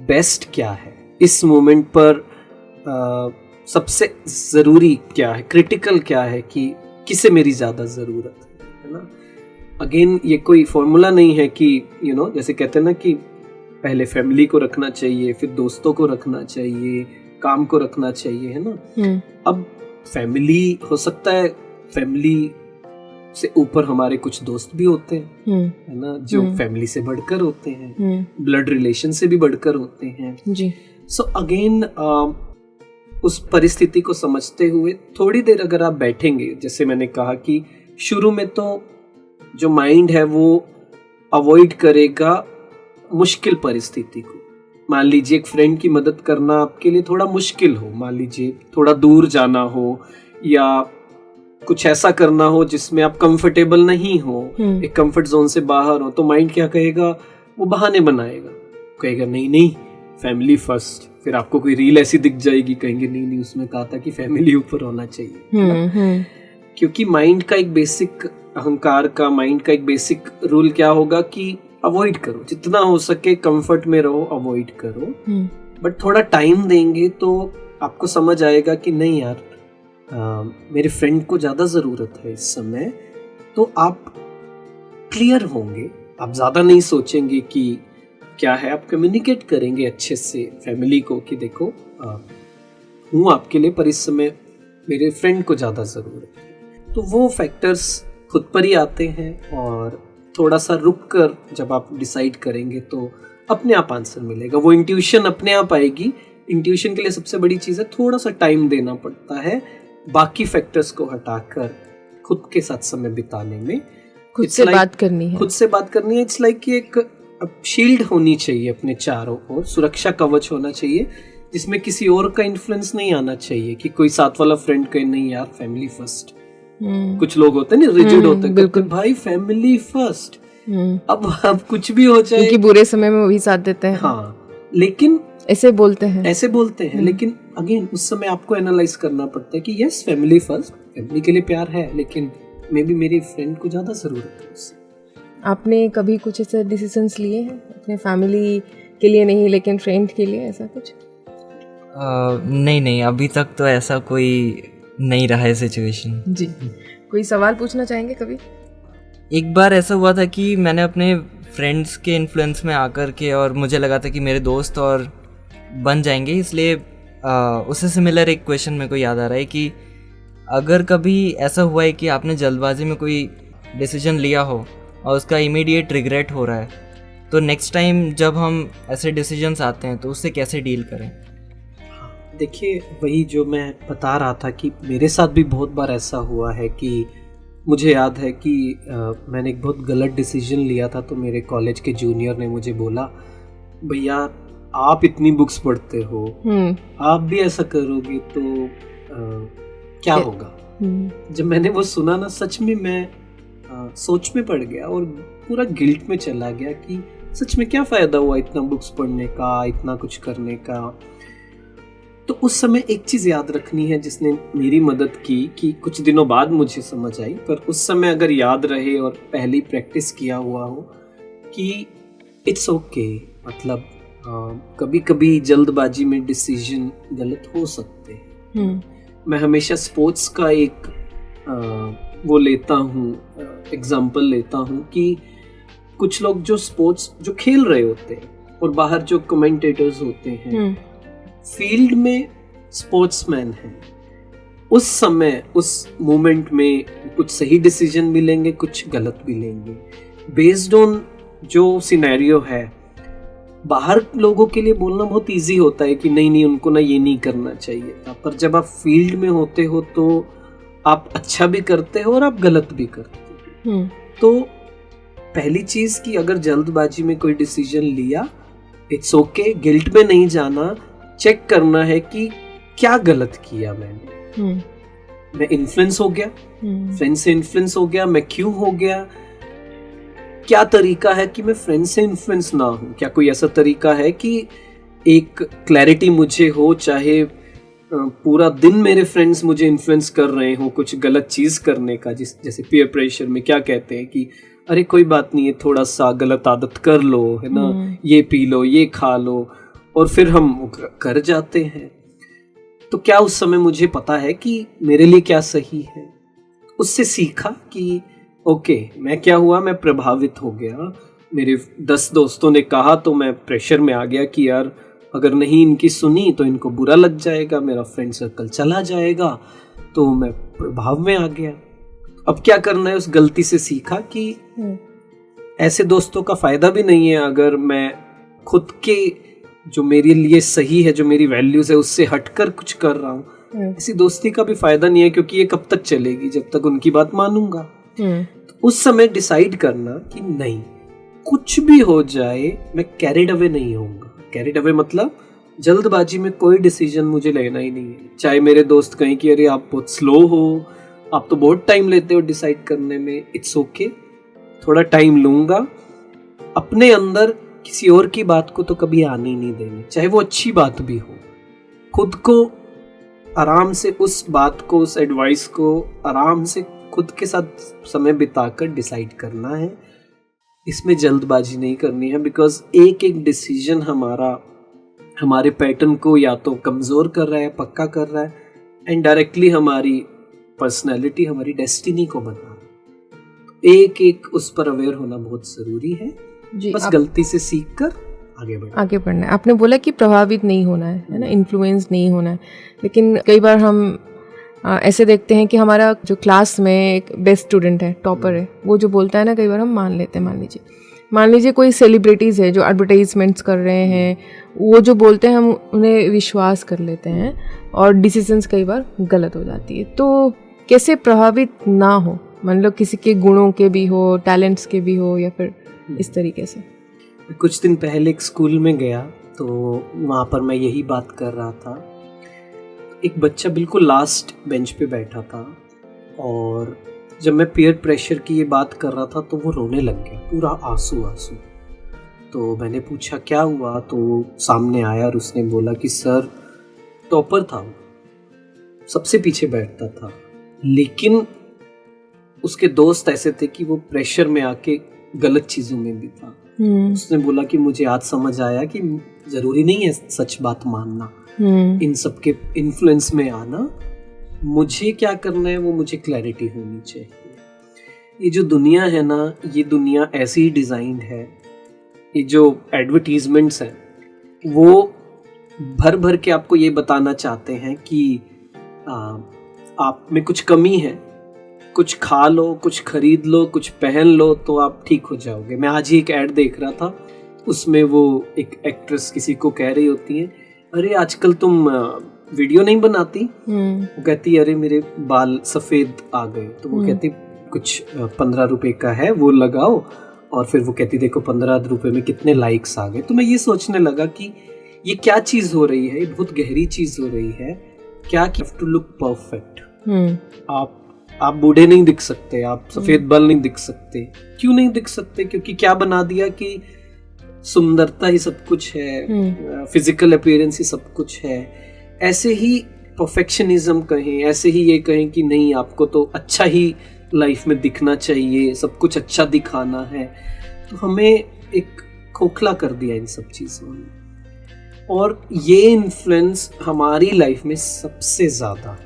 बेस्ट क्या है इस मोमेंट पर, सबसे ज़रूरी क्या है, क्रिटिकल क्या है, कि किसे मेरी ज़्यादा ज़रूरत है ना। अगेन ये कोई फॉर्मूला नहीं है कि जैसे कहते हैं ना कि पहले फैमिली को रखना चाहिए, फिर दोस्तों को रखना चाहिए, काम को रखना चाहिए, है ना। अब फैमिली हो सकता है, फैमिली से ऊपर हमारे कुछ दोस्त भी होते हैं, है ना, जो फैमिली से बढ़कर होते हैं, ब्लड रिलेशन से भी बढ़कर होते हैं जी। सो अगेन उस परिस्थिति को समझते हुए थोड़ी देर अगर आप बैठेंगे, जैसे मैंने कहा कि शुरू में तो जो माइंड है वो अवॉइड करेगा मुश्किल परिस्थिति को। मान लीजिए एक फ्रेंड की मदद करना आपके लिए थोड़ा मुश्किल हो, मान लीजिए थोड़ा दूर जाना हो या कुछ ऐसा करना हो जिसमें आप कंफर्टेबल नहीं हो, एक कंफर्ट जोन से बाहर हो, तो माइंड क्या कहेगा, वो बहाने बनाएगा, कहेगा नहीं नहीं फैमिली फर्स्ट। फिर आपको कोई रील ऐसी दिख जाएगी, कहेंगे नहीं नहीं उसमें कहा था कि फैमिली ऊपर होना चाहिए। क्योंकि माइंड का एक बेसिक अहंकार का, माइंड का एक बेसिक रूल क्या होगा कि अवॉइड करो, जितना हो सके कंफर्ट में रहो, अवॉइड करो। बट थोड़ा टाइम देंगे तो आपको समझ आएगा कि नहीं यार मेरे फ्रेंड को ज़्यादा ज़रूरत है इस समय, तो आप क्लियर होंगे, आप ज़्यादा नहीं सोचेंगे कि क्या है, आप कम्युनिकेट करेंगे अच्छे से फैमिली को कि देखो हूँ आपके लिए, पर इस समय मेरे फ्रेंड को ज़्यादा ज़रूरत है। तो वो फैक्टर्स खुद पर ही आते हैं, और थोड़ा सा रुक कर जब आप डिसाइड करेंगे तो अपने आप आंसर मिलेगा, वो इंट्यूशन अपने आप आएगी। इंट्यूशन के लिए सबसे बड़ी चीज़ है थोड़ा सा टाइम देना पड़ता है, बाकी फैक्टर्स को हटाकर खुद के साथ समय बिताने में, खुद से बात करनी है, खुद से बात करनी है। इट्स लाइक कि एक शील्ड होनी चाहिए अपने चारों ओर, सुरक्षा कवच होना चाहिए जिसमें किसी और का इन्फ्लुएंस नहीं आना चाहिए कि कोई साथ वाला फ्रेंड कहे नहीं यार फैमिली फर्स्ट। कुछ लोग होते हैं ना रिजिड होते हैं, भाई फैमिली फर्स्ट, अब कुछ भी हो जाए, क्योंकि बुरे समय में वही साथ देते हैं। हाँ, लेकिन ऐसे बोलते हैं लेकिन अगेन उस समय आपको एनालाइज करना पड़ता है कि यस फैमिली फर्स्ट, फैमिली के लिए प्यार है, लेकिन मे बी मेरी फ्रेंड को ज्यादा जरूरत है उससे। आपने कभी कुछ ऐसे डिसीजंस लिए हैं अपने फैमिली के लिए नहीं लेकिन फ्रेंड के लिए, ऐसा कुछ? नहीं, अभी तक तो ऐसा कोई नहीं रहा है सिचुएशन। जी, कोई सवाल पूछना चाहेंगे कभी? एक बार ऐसा हुआ था कि मैंने अपने फ्रेंड्स के इन्फ्लुएंस में आकर के, और मुझे लगा था कि मेरे दोस्त और बन जाएंगे, इसलिए उससे सिमिलर एक क्वेश्चन मेरे को याद आ रहा है कि अगर कभी ऐसा हुआ है कि आपने जल्दबाजी में कोई डिसीजन लिया हो और उसका इमीडिएट रिग्रेट हो रहा है, तो नेक्स्ट टाइम जब हम ऐसे डिसीजंस आते हैं तो उससे कैसे डील करें? देखिए, वही जो मैं बता रहा था कि मेरे साथ भी बहुत बार ऐसा हुआ है कि मुझे याद है कि मैंने एक बहुत गलत डिसीजन लिया था। तो मेरे कॉलेज के जूनियर ने मुझे बोला, भैया आप इतनी बुक्स पढ़ते हो, आप भी ऐसा करोगे तो क्या होगा। जब मैंने वो सुना ना, सच में मैं सोच में पड़ गया और पूरा गिल्ट में चला गया कि सच में क्या फ़ायदा हुआ इतना बुक्स पढ़ने का, इतना कुछ करने का। तो उस समय एक चीज़ याद रखनी है जिसने मेरी मदद की, कि कुछ दिनों बाद मुझे समझ आई, पर उस समय अगर याद रहे और पहली प्रैक्टिस किया हुआ हो कि इट्स ओके, मतलब कभी कभी जल्दबाजी में डिसीजन गलत हो सकते हैं। मैं हमेशा स्पोर्ट्स का एक वो लेता हूँ, एग्जाम्पल लेता हूँ कि कुछ लोग जो स्पोर्ट्स जो खेल रहे होते हैं और बाहर जो कमेंटेटर्स होते हैं, फील्ड में स्पोर्ट्समैन हैं, उस समय उस मोमेंट में कुछ सही डिसीजन मिलेंगे, कुछ गलत मिलेंगे, बेस्ड ऑन जो सिनेरियो है। बाहर लोगों के लिए बोलना बहुत इजी होता है कि नहीं उनको ना ये नहीं करना चाहिए था, पर जब आप फील्ड में होते हो तो आप अच्छा भी करते हो और आप गलत भी करते हो। तो पहली चीज कि अगर जल्दबाजी में कोई डिसीजन लिया, इट्स ओके, गिल्ट में नहीं जाना, चेक करना है कि क्या गलत किया मैंने। मैं इन्फ्लुएंस हो गया, फ्रेंड से इन्फ्लुएंस हो गया, मैं क्यों हो गया, क्या तरीका है कि मैं फ्रेंड से इन्फ्लुएंस ना हूं, क्या कोई ऐसा तरीका है कि एक क्लैरिटी मुझे हो, चाहे पूरा दिन मेरे फ्रेंड्स मुझे इन्फ्लुएंस कर रहे हो कुछ गलत चीज करने का, जैसे पीयर प्रेशर में क्या कहते हैं कि अरे कोई बात नहीं है, थोड़ा सा गलत आदत कर लो, है ना, ये पी लो, ये खा लो, और फिर हम कर जाते हैं। तो क्या उस समय मुझे पता है कि मेरे लिए क्या सही है? उससे सीखा कि ओके, मैं क्या हुआ, मैं प्रभावित हो गया, मेरे 10 दोस्तों ने कहा तो मैं प्रेशर में आ गया कि यार अगर नहीं इनकी सुनी तो इनको बुरा लग जाएगा, मेरा फ्रेंड सर्कल चला जाएगा, तो मैं प्रभाव में आ गया। अब क्या करना है, उस गलती से सीखा कि ऐसे दोस्तों का फायदा भी नहीं है अगर मैं खुद के जो मेरे लिए सही है, जो मेरी वैल्यूज है, उससे हटकर कुछ कर रहा हूँ। ऐसी दोस्ती का भी फायदा नहीं है, क्योंकि ये कब तक चलेगी, जब तक उनकी बात मानूंगा। तो उस समय डिसाइड करना कि नहीं, कुछ भी हो जाए मैं कैरिड अवे नहीं होऊंगा। कैरिड अवे मतलब जल्दबाजी में कोई डिसीजन मुझे लेना ही नहीं है। चाहे मेरे दोस्त कहें कि अरे आप बहुत स्लो हो, आप तो बहुत टाइम लेते हो डिसाइड करने में, इट्स ओके, थोड़ा टाइम लूंगा। अपने अंदर किसी और की बात को तो कभी आने ही नहीं देनी, चाहे वो अच्छी बात भी हो। खुद को आराम से उस बात को, उस एडवाइस को आराम से खुद के साथ समय बिताकर डिसाइड करना है। इसमें जल्दबाजी नहीं करनी है, बिकॉज एक एक डिसीजन हमारे पैटर्न को या तो कमज़ोर कर रहा है, पक्का कर रहा है, एंड डायरेक्टली हमारी पर्सनैलिटी, हमारी डेस्टिनी को बना रहा है। एक एक उस पर अवेयर होना बहुत ज़रूरी है जी। बस गलती से सीख कर आगे बढ़ना है। आपने बोला कि प्रभावित नहीं होना है ना, इन्फ्लुएंस नहीं होना है, लेकिन कई बार हम ऐसे देखते हैं कि हमारा जो क्लास में एक बेस्ट स्टूडेंट है, टॉपर है, वो जो बोलता है ना, कई बार हम मान लेते हैं। मान लीजिए कोई सेलिब्रिटीज़ है जो एडवर्टाइजमेंट्स कर रहे हैं, वो जो बोलते हैं हम उन्हें विश्वास कर लेते हैं और डिसीजंस कई बार गलत हो जाती है। तो कैसे प्रभावित ना हो, मतलब किसी के गुणों के भी हो, टैलेंट्स के भी हो, या फिर इस तरीके से? कुछ दिन पहले एक स्कूल में गया तो वहाँ पर मैं यही बात कर रहा था। एक बच्चा बिल्कुल लास्ट बेंच पे बैठा था, और जब मैं पीयर प्रेशर की ये बात कर रहा था तो वो रोने लग गया, पूरा आंसू। तो मैंने पूछा क्या हुआ, तो सामने आया और उसने बोला कि सर, टॉपर था, सबसे पीछे बैठता था, लेकिन उसके दोस्त ऐसे थे कि वो प्रेशर में आके गलत चीज़ों में भी था। उसने बोला कि मुझे आज समझ आया कि ज़रूरी नहीं है सच बात मानना, इन सब के इन्फ्लुएंस में आना। मुझे क्या करना है वो मुझे क्लैरिटी होनी चाहिए। ये जो दुनिया है ना, ये दुनिया ऐसी ही डिज़ाइंड है। ये जो एडवर्टीजमेंट्स हैं वो भर भर के आपको ये बताना चाहते हैं कि आप में कुछ कमी है, कुछ खा लो, कुछ खरीद लो, कुछ पहन लो तो आप ठीक हो जाओगे। मैं आज ही एक ऐड देख रहा था, उसमें वो एक एक्ट्रेस किसी को कह रही होती है, अरे आजकल तुम वीडियो नहीं बनाती? वो कहती है अरे मेरे बाल सफ़ेद आ गए। तो वो कहती कुछ 15 रुपए का है वो लगाओ, और फिर वो कहती देखो 15 रुपए में कितने लाइक्स आ गए। तो मैं ये सोचने लगा कि ये क्या चीज़ हो रही है, ये बहुत गहरी चीज़ हो रही है। क्या टू लुक परफेक्ट। आप बूढ़े नहीं दिख सकते, आप सफ़ेद बाल नहीं दिख सकते। क्यों नहीं दिख सकते? क्योंकि क्या बना दिया कि सुंदरता ही सब कुछ है, फिजिकल अपीयरेंस ही सब कुछ है। ऐसे ही परफेक्शनिज्म कहें, ऐसे ही ये कहें कि नहीं आपको तो अच्छा ही लाइफ में दिखना चाहिए, सब कुछ अच्छा दिखाना है। तो हमें एक खोखला कर दिया इन सब चीज़ों ने, और ये इन्फ्लुएंस हमारी लाइफ में सबसे ज़्यादा,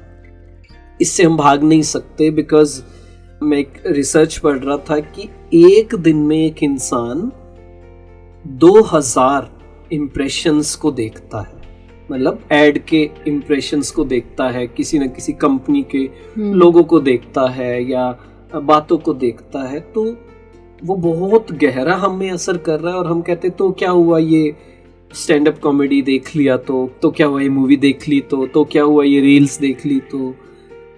इससे हम भाग नहीं सकते। बिकॉज मैं एक रिसर्च पढ़ रहा था कि एक दिन में एक इंसान 2000 इम्प्रेशंस को देखता है, मतलब एड के इम्प्रेशंस को देखता है, किसी न किसी कंपनी के लोगों को देखता है या बातों को देखता है। तो वो बहुत गहरा हमें असर कर रहा है, और हम कहते तो क्या हुआ ये स्टैंड अप कॉमेडी देख लिया तो क्या हुआ ये मूवी देख ली तो क्या हुआ ये रील्स देख ली, तो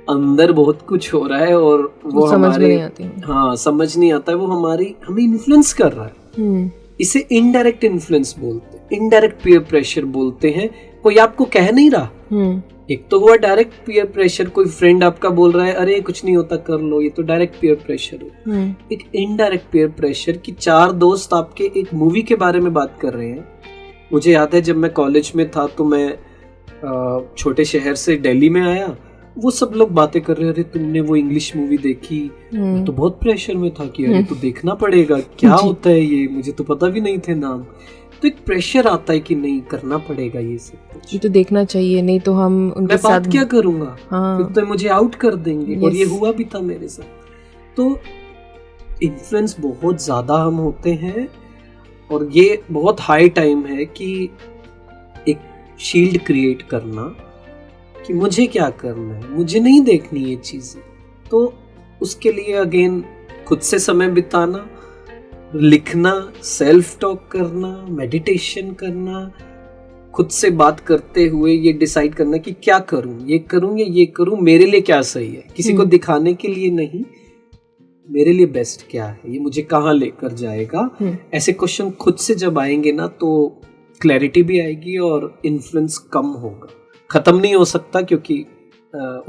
अंदर बहुत कुछ हो रहा है और वो हमारे समझ नहीं आता है। वो हमें इन्फ्लुएंस कर रहा है। इसे इनडायरेक्ट इन्फ्लुएंस बोलते हैं, इनडायरेक्ट पीयर प्रेशर बोलते हैं। कोई आपको कह नहीं रहा। एक तो हुआ डायरेक्ट पीयर प्रेशर, कोई फ्रेंड आपका बोल रहा है अरे कुछ नहीं होता कर लो, ये तो डायरेक्ट पीयर प्रेशर हो। एक इनडायरेक्ट पीयर प्रेशर कि 4 दोस्त आपके एक मूवी के बारे में बात कर रहे हैं। मुझे याद है जब मैं कॉलेज में था तो मैं छोटे शहर से दिल्ली में आया, वो सब लोग बातें कर रहे, अरे तुमने वो इंग्लिश मूवी देखी? तो बहुत प्रेशर में था कि अरे तो देखना पड़ेगा, क्या होता है ये, मुझे तो पता भी नहीं थे नाम। तो एक प्रेशर आता है कि नहीं करना पड़ेगा ये सब कुछ, ये तो देखना चाहिए, नहीं तो हम उनके साथ बात क्या करूंगा, फिर तो मुझे आउट कर देंगे। और ये हुआ भी था मेरे साथ। तो इन्फ्लुएंस बहुत ज्यादा हम होते हैं, और ये बहुत हाई टाइम है कि एक शील्ड क्रिएट करना कि मुझे क्या करना है, मुझे नहीं देखनी ये चीज़ें। तो उसके लिए अगेन खुद से समय बिताना, लिखना, सेल्फ टॉक करना, मेडिटेशन करना, खुद से बात करते हुए ये डिसाइड करना कि क्या करूं, ये करूं या ये करूं, मेरे लिए क्या सही है, किसी को दिखाने के लिए नहीं, मेरे लिए बेस्ट क्या है, ये मुझे कहाँ लेकर जाएगा। ऐसे क्वेश्चन खुद से जब आएंगे ना तो क्लैरिटी भी आएगी और इन्फ्लुएंस कम होगा। ख़त्म नहीं हो सकता क्योंकि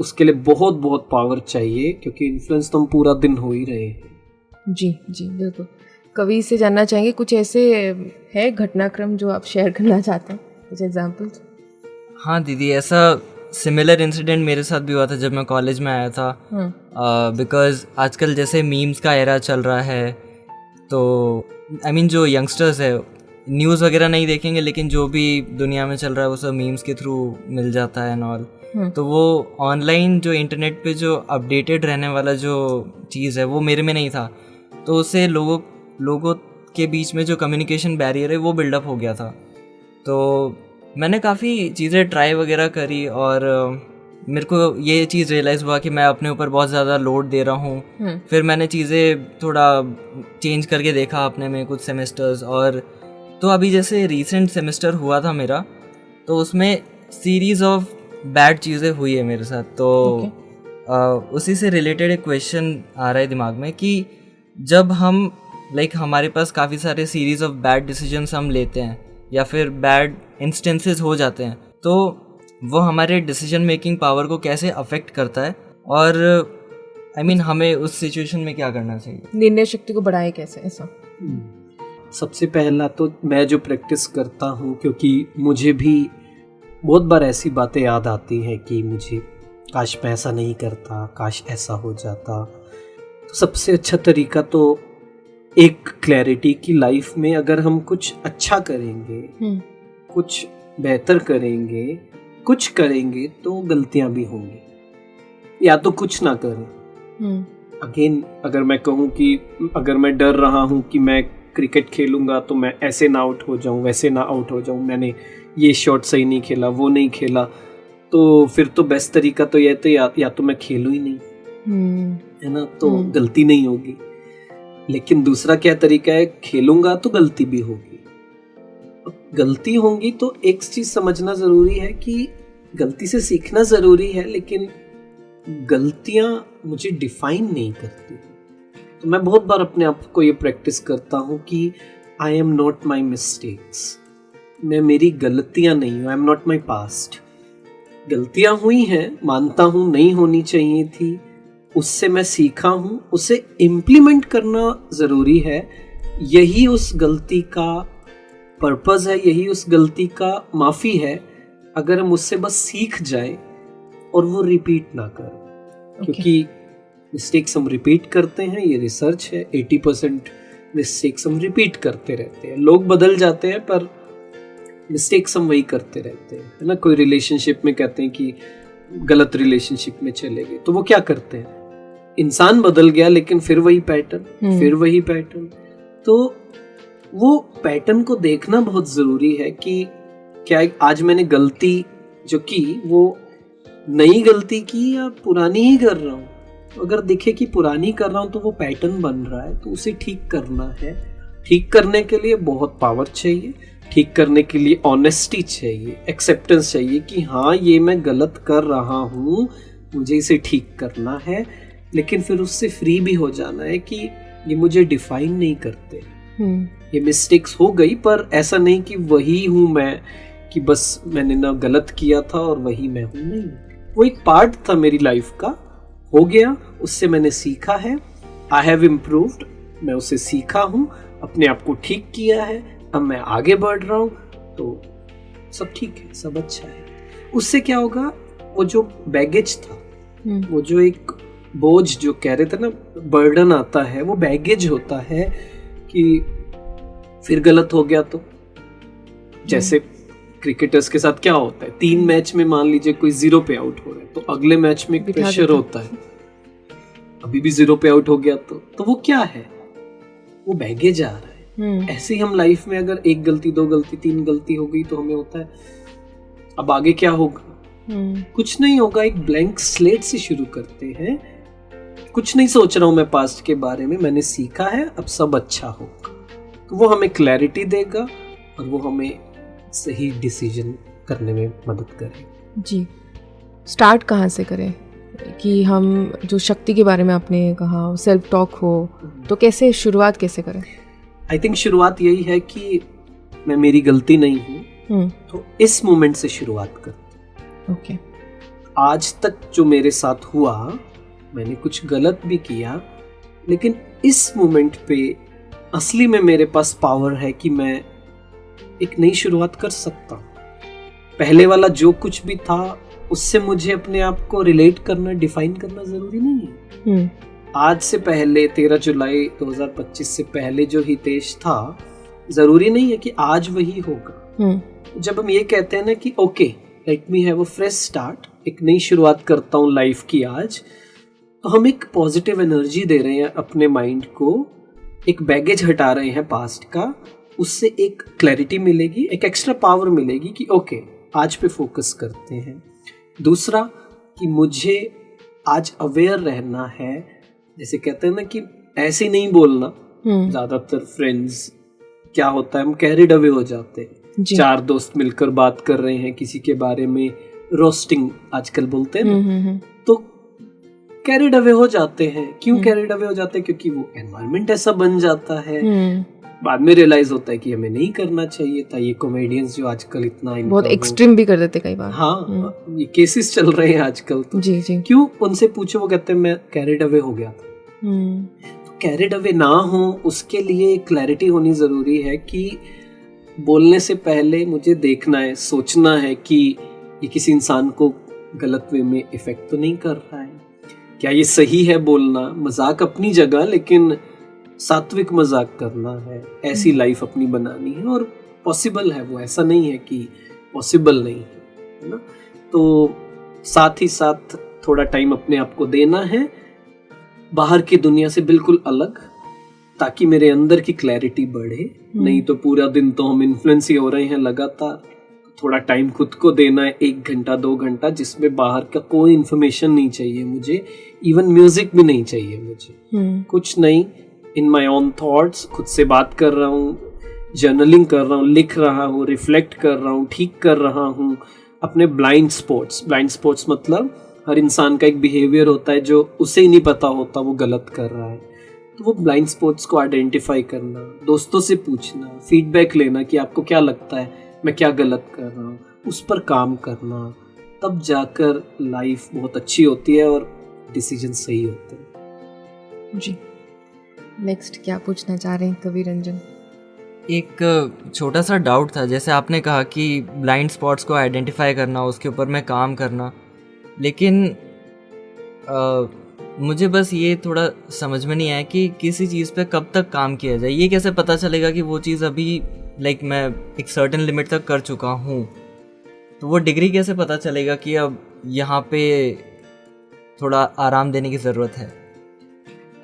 उसके लिए बहुत बहुत पावर चाहिए, क्योंकि इन्फ्लुएंस तो हम पूरा दिन हो ही रहे हैं। जी जी बिल्कुल। कवि से जानना चाहेंगे कुछ ऐसे है घटनाक्रम जो आप शेयर करना चाहते हैं, कुछ एग्जांपल्स? हाँ दीदी, ऐसा सिमिलर इंसिडेंट मेरे साथ भी हुआ था जब मैं कॉलेज में आया था। बिकॉज आजकल जैसे मीम्स का एरा चल रहा है, तो आई मीन जो यंगस्टर्स है न्यूज़ वगैरह नहीं देखेंगे, लेकिन जो भी दुनिया में चल रहा है वो सब मीम्स के थ्रू मिल जाता है एंड ऑल। तो वो ऑनलाइन जो इंटरनेट पे जो अपडेटेड रहने वाला जो चीज़ है वो मेरे में नहीं था, तो उससे लोगों के बीच में जो कम्युनिकेशन बैरियर है वो बिल्डअप हो गया था। तो मैंने काफ़ी चीज़ें ट्राई वगैरह करी, और मेरे को ये चीज़ रियलाइज़ हुआ कि मैं अपने ऊपर बहुत ज़्यादा लोड दे रहा हूँ। फिर मैंने चीज़ें थोड़ा चेंज करके देखा अपने में कुछ सेमेस्टर्स, और तो अभी जैसे रीसेंट सेमेस्टर हुआ था मेरा, तो उसमें सीरीज़ ऑफ बैड चीज़ें हुई है मेरे साथ। तो उसी से रिलेटेड एक क्वेश्चन आ रहा है दिमाग में कि जब हम हमारे पास काफ़ी सारे सीरीज़ ऑफ बैड डिसीजंस हम लेते हैं या फिर बैड इंस्टेंसेस हो जाते हैं, तो वो हमारे डिसीजन मेकिंग पावर को कैसे अफेक्ट करता है, और आई मीन हमें उस सिचुएशन में क्या करना चाहिए, निर्णय शक्ति को बढ़ाए कैसे? ऐसा सबसे पहला तो मैं जो प्रैक्टिस करता हूँ, क्योंकि मुझे भी बहुत बार ऐसी बातें याद आती हैं कि मुझे काश मैं ऐसा नहीं करता, काश ऐसा हो जाता। तो सबसे अच्छा तरीका तो एक क्लैरिटी की लाइफ में अगर हम कुछ अच्छा करेंगे, कुछ बेहतर करेंगे, कुछ करेंगे तो गलतियां भी होंगी, या तो कुछ ना करें। अगेन अगर मैं कहूँ कि अगर मैं डर रहा हूँ कि मैं क्रिकेट खेलूंगा तो मैं ऐसे ना आउट हो जाऊं, वैसे ना आउट हो जाऊं, मैंने ये शॉट सही नहीं खेला, वो नहीं खेला, तो फिर तो बेस्ट तरीका तो यह तो या तो मैं खेलूं ही नहीं, है ना, तो गलती नहीं होगी। लेकिन दूसरा क्या तरीका है, खेलूंगा तो गलती भी होगी। गलती होंगी तो एक चीज समझना जरूरी है कि गलती से सीखना जरूरी है, लेकिन गलतियां मुझे डिफाइन नहीं करती। तो मैं बहुत बार अपने आप को ये प्रैक्टिस करता हूँ कि I am not my mistakes, मैं मेरी गलतियां नहीं हूँ, I am not my past. गलतियां हुई हैं, मानता हूँ नहीं होनी चाहिए थी, उससे मैं सीखा हूँ, उसे इम्प्लीमेंट करना ज़रूरी है। यही उस गलती का पर्पज़ है, यही उस गलती का माफ़ी है, अगर हम उससे बस सीख जाए और वो रिपीट ना करें। क्योंकि मिस्टेक्स हम रिपीट करते हैं, ये रिसर्च है, 80% मिस्टेक्स हम रिपीट करते रहते हैं। लोग बदल जाते हैं पर मिस्टेक्स हम वही करते रहते हैं, है ना। कोई रिलेशनशिप में कहते हैं कि गलत रिलेशनशिप में चले गए, तो वो क्या करते हैं, इंसान बदल गया लेकिन फिर वही पैटर्न, फिर वही पैटर्न। तो वो पैटर्न को देखना बहुत जरूरी है कि क्या आज मैंने गलती जो की वो नई गलती की या पुरानी ही कर रहा हूँ। अगर दिखे कि पुरानी कर रहा हूँ तो वो पैटर्न बन रहा है, तो उसे ठीक करना है। ठीक करने के लिए बहुत पावर चाहिए, ठीक करने के लिए ऑनेस्टी चाहिए, एक्सेप्टेंस चाहिए कि हाँ ये मैं गलत कर रहा हूँ, मुझे इसे ठीक करना है। लेकिन फिर उससे फ्री भी हो जाना है कि ये मुझे डिफाइन नहीं करते, ये मिस्टेक्स हो गई पर ऐसा नहीं कि वही हूँ मैं, कि बस मैंने ना गलत किया था और वही मैं हूँ। नहीं, वो एक पार्ट था मेरी लाइफ का, हो गया, उससे मैंने सीखा है, आई हैव इम्प्रूव्ड, मैं उसे सीखा हूँ, अपने आप को ठीक किया है, अब मैं आगे बढ़ रहा हूँ, तो सब ठीक है, सब अच्छा है। उससे क्या होगा, वो जो बैगेज था, वो जो एक बोझ जो कह रहे थे ना, बर्डन आता है, वो बैगेज होता है कि फिर गलत हो गया तो। जैसे क्रिकेटर्स के साथ क्या होता है, 3 मैच में मान लीजिए कोई 0 पे आउट हो रहा है, तो अगले मैच में प्रेशर होता है, अभी भी 0 पे आउट हो गया तो वो क्या है, वो बैगेज आ रहा है। ऐसे ही हम लाइफ में अगर 1 गलती 2 गलती 3 गलती हो गई तो हमें होता है अब आगे क्या होगा, कुछ नहीं होगा, एक ब्लैंक स्लेट से शुरू करते हैं। कुछ नहीं सोच रहा हूं मैं पास्ट के बारे में, मैंने सीखा है, अब सब अच्छा होगा। तो वो हमें क्लैरिटी देगा और वो हमें सही डिसीजन करने में मदद करेगा। जी, स्टार्ट कहाँ से करें कि हम जो शक्ति के बारे में आपने कहा, सेल्फ टॉक हो, तो कैसे शुरुआत कैसे करें? आई थिंक शुरुआत यही है कि मैं मेरी गलती नहीं हूँ, तो इस मोमेंट से शुरुआत करते। ओके, आज तक जो मेरे साथ हुआ, मैंने कुछ गलत भी किया, लेकिन इस मोमेंट पे असली में मेरे पास पावर है कि मैं एक नई शुरुआत कर सकता हूँ। पहले वाला जो कुछ भी था उससे मुझे अपने आप को रिलेट करना, डिफाइन करना जरूरी नहीं है। आज से पहले 13 जुलाई 2025 से पहले जो हितेश था, जरूरी नहीं है कि आज वही होगा। जब हम ये कहते हैं ना कि okay let me have a fresh start, एक नई शुरुआत करता हूँ लाइफ की आज, तो हम एक पॉजिटिव एनर्जी दे रहे हैं अपने माइंड को, एक बैगेज हटा रहे हैं पास्ट का, उससे एक क्लैरिटी मिलेगी, एक एक्स्ट्रा पावर मिलेगी कि ओके आज पे फोकस करते हैं। दूसरा कि मुझे आज अवेयर रहना है, जैसे कहते हैं ना कि ऐसे नहीं बोलना। ज्यादातर फ्रेंड्स क्या होता है, हम कैरिड अवे हो जाते हैं, 4 दोस्त मिलकर बात कर रहे हैं किसी के बारे में, रोस्टिंग आजकल बोलते हैं ना, तो कैरिड अवे हो जाते हैं। क्यों कैरिड अवे हो जाते हैं? क्योंकि वो एनवायरनमेंट ऐसा बन जाता है। बाद में रियलाइज होता है कि हमें नहीं करना चाहिए था। ये कॉमेडियंस जो आजकल इतना बहुत एक्सट्रीम भी कर देते कई बार। हाँ, ये केसेस चल रहे हैं आजकल तो। जी जी। क्यों? उनसे पूछो, वो कहते हैं मैं कैरिड अवे हो गया था। तो कैरिड अवे ना हो उसके लिए क्लैरिटी होनी जरूरी है कि बोलने से पहले मुझे देखना है, सोचना है कि ये किसी इंसान को गलत वे में इफेक्ट तो नहीं कर रहा है, क्या ये सही है बोलना। मजाक अपनी जगह, लेकिन सात्विक मजाक करना है, ऐसी लाइफ अपनी बनानी है, और पॉसिबल है वो, ऐसा नहीं है कि पॉसिबल नहीं है ना। तो साथ ही साथ थोड़ा टाइम अपने आप को देना है बाहर की दुनिया से बिल्कुल अलग, ताकि मेरे अंदर की क्लैरिटी बढ़े। नहीं तो पूरा दिन तो हम इन्फ्लुएंस ही हो रहे हैं लगातार। थोड़ा टाइम खुद को देना है, 1 घंटा 2 घंटा, जिसमें बाहर का कोई इन्फॉर्मेशन नहीं चाहिए मुझे, इवन म्यूजिक भी नहीं चाहिए मुझे, कुछ नहीं। इन माई ओन थॉट्स खुद से बात कर रहा हूँ, जर्नलिंग कर रहा हूँ, लिख रहा हूँ, रिफ्लेक्ट कर रहा हूँ, ठीक कर रहा हूँ अपने ब्लाइंड स्पॉट्स मतलब हर इंसान का एक बिहेवियर होता है जो उसे ही नहीं पता होता वो गलत कर रहा है। तो वो ब्लाइंड स्पॉट्स को आइडेंटिफाई करना, दोस्तों से पूछना, फीडबैक लेना कि आपको क्या लगता है मैं क्या गलत कर रहा हूँ, उस पर काम करना, तब जाकर लाइफ बहुत अच्छी होती है और डिसीजन सही होते हैं। जी, नेक्स्ट क्या पूछना चाह रहे हैं कवि रंजन? एक छोटा सा डाउट था, जैसे आपने कहा कि ब्लाइंड स्पॉट्स को आइडेंटिफाई करना, उसके ऊपर मैं काम करना, लेकिन मुझे बस ये थोड़ा समझ में नहीं आया कि किसी चीज़ पे कब तक काम किया जाए। ये कैसे पता चलेगा कि वो चीज़ अभी मैं एक सर्टेन लिमिट तक कर चुका हूँ? तो वो डिग्री कैसे पता चलेगा कि अब यहाँ पे थोड़ा आराम देने की ज़रूरत है?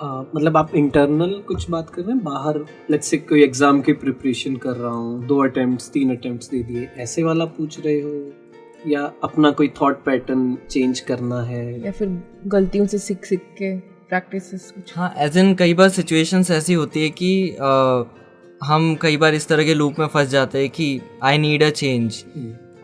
मतलब आप इंटरनल कुछ बात कर रहे हैं, बाहर लेट्स से कोई एग्ज़ाम की प्रिपरेशन कर रहा हूँ, 2 अटेम्प्ट्स 3 अटेम्प्ट्स दे दिए, ऐसे वाला पूछ रहे हो, या अपना कोई थॉट पैटर्न चेंज करना है, या फिर गलतियों से सीख के प्रैक्टिसेस कुछ? हाँ, एज इन कई बार सिचुएशंस ऐसी होती है कि हम कई बार इस तरह के लूप में फंस जाते हैं कि आई नीड अ चेंज,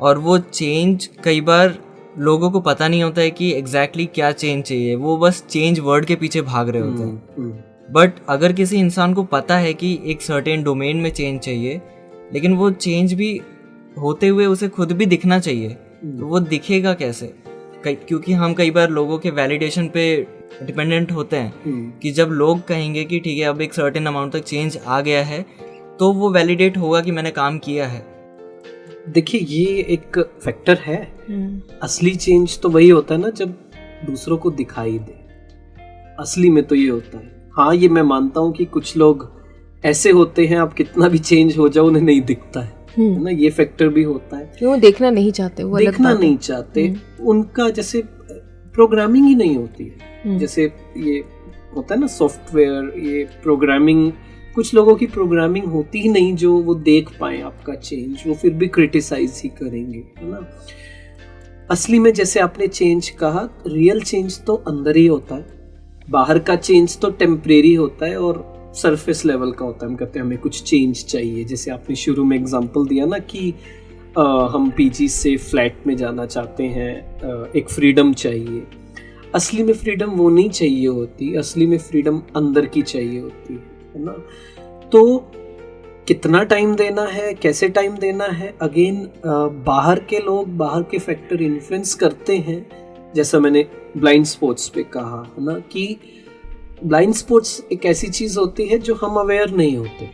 और वो चेंज कई बार लोगों को पता नहीं होता है कि एग्जैक्टली क्या चेंज चाहिए, वो बस चेंज वर्ड के पीछे भाग रहे होते हैं। बट अगर किसी इंसान को पता है कि एक सर्टेन डोमेन में चेंज चाहिए, लेकिन वो चेंज भी होते हुए उसे खुद भी दिखना चाहिए, तो वो दिखेगा कैसे? क्योंकि हम कई बार लोगों के वैलिडेशन पे डिपेंडेंट होते हैं कि जब लोग कहेंगे कि ठीक है अब एक सर्टेन अमाउंट तक चेंज आ गया है, तो वो वैलिडेट होगा कि मैंने काम किया है। देखिए ये एक फैक्टर है। असली चेंज तो वही होता है ना जब दूसरों को दिखाई दे, असली में तो ये होता है। हाँ, ये मैं मानता हूँ कि कुछ लोग ऐसे होते हैं, आप कितना भी चेंज हो जाओ उन्हें नहीं दिखता है ना, ये फैक्टर भी होता है। क्यों देखना नहीं चाहते, वो देखना नहीं चाहते, उनका जैसे प्रोग्रामिंग ही नहीं होती है। जैसे ये होता है ना सॉफ्टवेयर, ये प्रोग्रामिंग, कुछ लोगों की प्रोग्रामिंग होती ही नहीं जो वो देख पाए आपका चेंज, वो फिर भी क्रिटिसाइज ही करेंगे, है ना। असली में जैसे आपने चेंज कहा, रियल चेंज तो अंदर ही होता है, बाहर का चेंज तो टेम्परेरी होता है और सरफेस लेवल का होता है। हम कहते हैं हमें कुछ चेंज चाहिए, जैसे आपने शुरू में एग्जांपल दिया ना कि हम पीजी से फ्लैट में जाना चाहते हैं, एक फ्रीडम चाहिए। असली में फ्रीडम वो नहीं चाहिए होती, असली में फ्रीडम अंदर की चाहिए होती है ना। तो कितना टाइम देना है, कैसे टाइम देना है, अगेन बाहर के लोग, बाहर के फैक्टर इन्फ्लुएंस करते हैं। जैसा मैंने ब्लाइंड स्पॉट्स पे कहा है ना कि ब्लाइंड स्पॉट्स एक ऐसी चीज होती है जो हम अवेयर नहीं होते।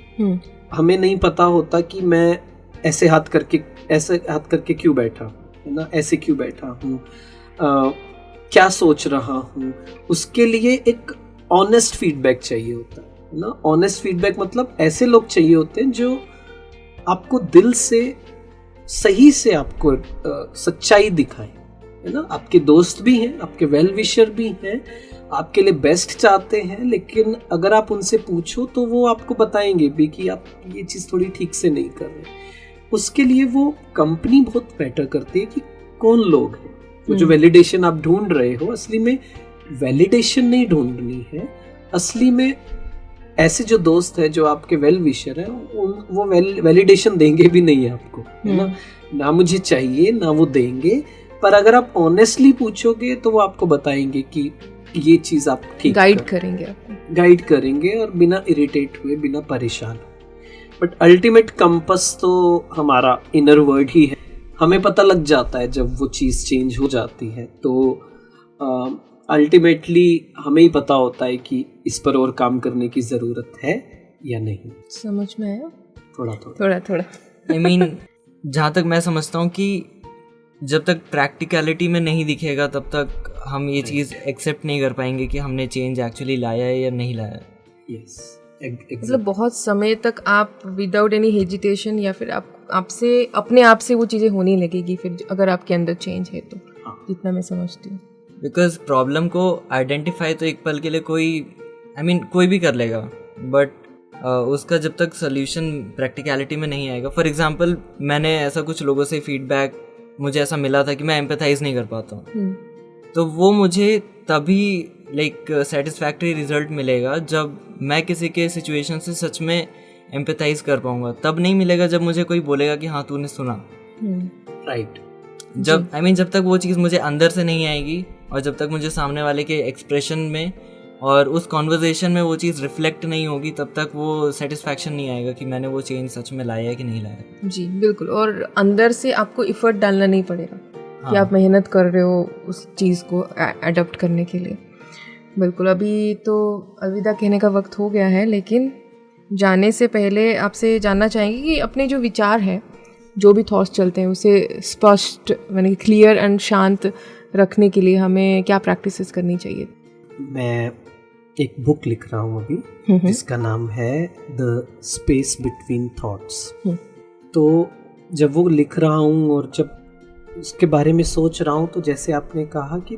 हमें नहीं पता होता कि मैं ऐसे हाथ करके क्यों बैठा, है ना, ऐसे क्यों बैठा हूँ, क्या सोच रहा हूँ। उसके लिए एक ऑनेस्ट फीडबैक चाहिए होता है ना। ऑनेस्ट फीडबैक मतलब ऐसे लोग चाहिए होते हैं जो आपको दिल से सही से आपको सच्चाई दिखाए, है ना। आपके दोस्त भी हैं, आपके वेल विशर भी हैं, आपके लिए बेस्ट चाहते हैं, लेकिन अगर आप उनसे पूछो तो वो आपको बताएंगे भी कि आप ये चीज़ थोड़ी ठीक से नहीं कर रहे। उसके लिए वो कंपनी बहुत बेटर करती है कि कौन लोग हैं। वो जो वैलिडेशन आप ढूंढ रहे हो, असली में वैलिडेशन नहीं ढूंढनी है, असली में ऐसे जो दोस्त है जो आपके वेल विशर है, वो वैलिडेशन देंगे भी नहीं आपको, है ना मुझे चाहिए ना वो देंगे। पर अगर आप ऑनेस्टली पूछोगे तो वो आपको बताएंगे कि ये चीज आप ठीक गाइड करेंगे, आपको गाइड करेंगे और बिना इरिटेट हुए, बिना परेशान। बट अल्टीमेट कंपस तो हमारा इनर वर्ड ही है। हमें पता लग जाता है जब वो चीज़ चेंज हो जाती है, तो अल्टीमेटली हमें ही पता होता है कि इस पर और काम करने की ज़रूरत है या नहीं। समझ में आया? थोड़ा आई मीन जहाँ तक मैं समझता हूँ कि जब तक प्रैक्टिकलिटी में नहीं दिखेगा तब तक हम ये चीज़ एक्सेप्ट नहीं कर पाएंगे कि हमने चेंज एक्चुअली लाया है या नहीं लाया है। यस, मतलब बहुत समय तक आप विदाउट एनी हेजिटेशन या फिर आपसे अपने आप से वो चीज़ें होने लगेगी फिर अगर आपके अंदर चेंज है तो, जितना मैं समझती हूँ। बिकॉज प्रॉब्लम को आइडेंटिफाई तो एक पल के लिए कोई भी कर लेगा, बट उसका जब तक सोल्यूशन प्रैक्टिकलिटी में नहीं आएगा। फॉर एग्जांपल, मैंने ऐसा कुछ लोगों से फीडबैक मुझे ऐसा मिला था कि मैं एम्पैथाइज नहीं कर पाता हूँ, तो वो मुझे तभी सेटिस्फैक्टरी रिजल्ट मिलेगा जब मैं किसी के सिचुएशन से सच में एम्पैथाइज कर पाऊंगा। तब नहीं मिलेगा जब मुझे कोई बोलेगा कि हाँ तूने सुना। राइट। जब जब तक वो चीज़ मुझे अंदर से नहीं आएगी और जब तक मुझे सामने वाले के एक्सप्रेशन में और उस कॉन्वर्जेशन में वो चीज़ रिफ्लेक्ट नहीं होगी, तब तक वो सेटिस्फैक्शन नहीं आएगा कि मैंने वो चेंज सच में लाया है कि नहीं लाया। जी बिल्कुल। और अंदर से आपको एफर्ट डालना नहीं पड़ेगा कि आप मेहनत कर रहे हो उस चीज़ को अडॉप्ट करने के लिए। बिल्कुल। अभी तो अलविदा कहने का वक्त हो गया है, लेकिन जाने से पहले आपसे जानना चाहेंगे कि अपने जो विचार हैं, जो भी थॉट्स चलते हैं, उसे स्पष्ट यानी क्लियर एंड शांत रखने के लिए हमें क्या प्रैक्टिसेस करनी चाहिए? मैं एक बुक लिख रहा हूँ अभी जिसका नाम है द स्पेस बिटवीन थॉट्स। तो जब वो लिख रहा हूँ और जब उसके बारे में सोच रहा हूँ, तो जैसे आपने कहा कि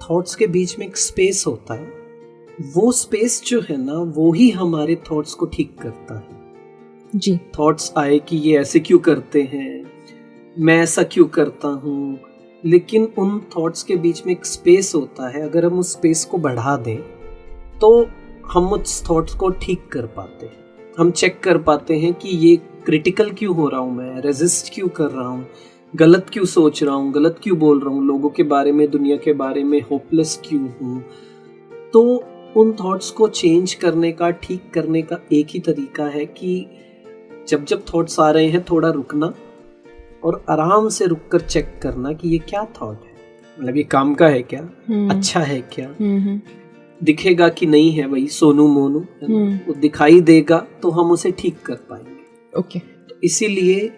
थॉट्स के बीच में एक स्पेस होता है, वो स्पेस जो है ना, वो ही हमारे थॉट्स को ठीक करता है। जी। थॉट्स आए कि ये ऐसे क्यों करते हैं, मैं ऐसा क्यों करता हूँ, लेकिन उन थॉट्स के बीच में एक स्पेस होता है। अगर हम उस स्पेस को बढ़ा दें तो हम उस थॉट्स को ठीक कर पाते हैं। हम चेक कर पाते हैं कि ये क्रिटिकल क्यों हो रहा हूँ, मैं रेजिस्ट क्यों कर रहा हूँ, गलत क्यों सोच रहा हूँ, गलत क्यों बोल रहा हूँ, लोगों के बारे में, दुनिया के बारे में होपलेस क्यों हूँ। तो उन थॉट्स को चेंज करने का, ठीक करने का एक ही तरीका है कि जब जब थॉट्स आ रहे हैं थोड़ा रुकना और आराम से रुककर चेक करना कि ये क्या थॉट है, मतलब ये काम का है क्या, अच्छा है क्या, दिखेगा कि नहीं है वही सोनू मोनू, वो दिखाई देगा तो हम उसे ठीक कर पाएंगे। ओके। तो इसीलिए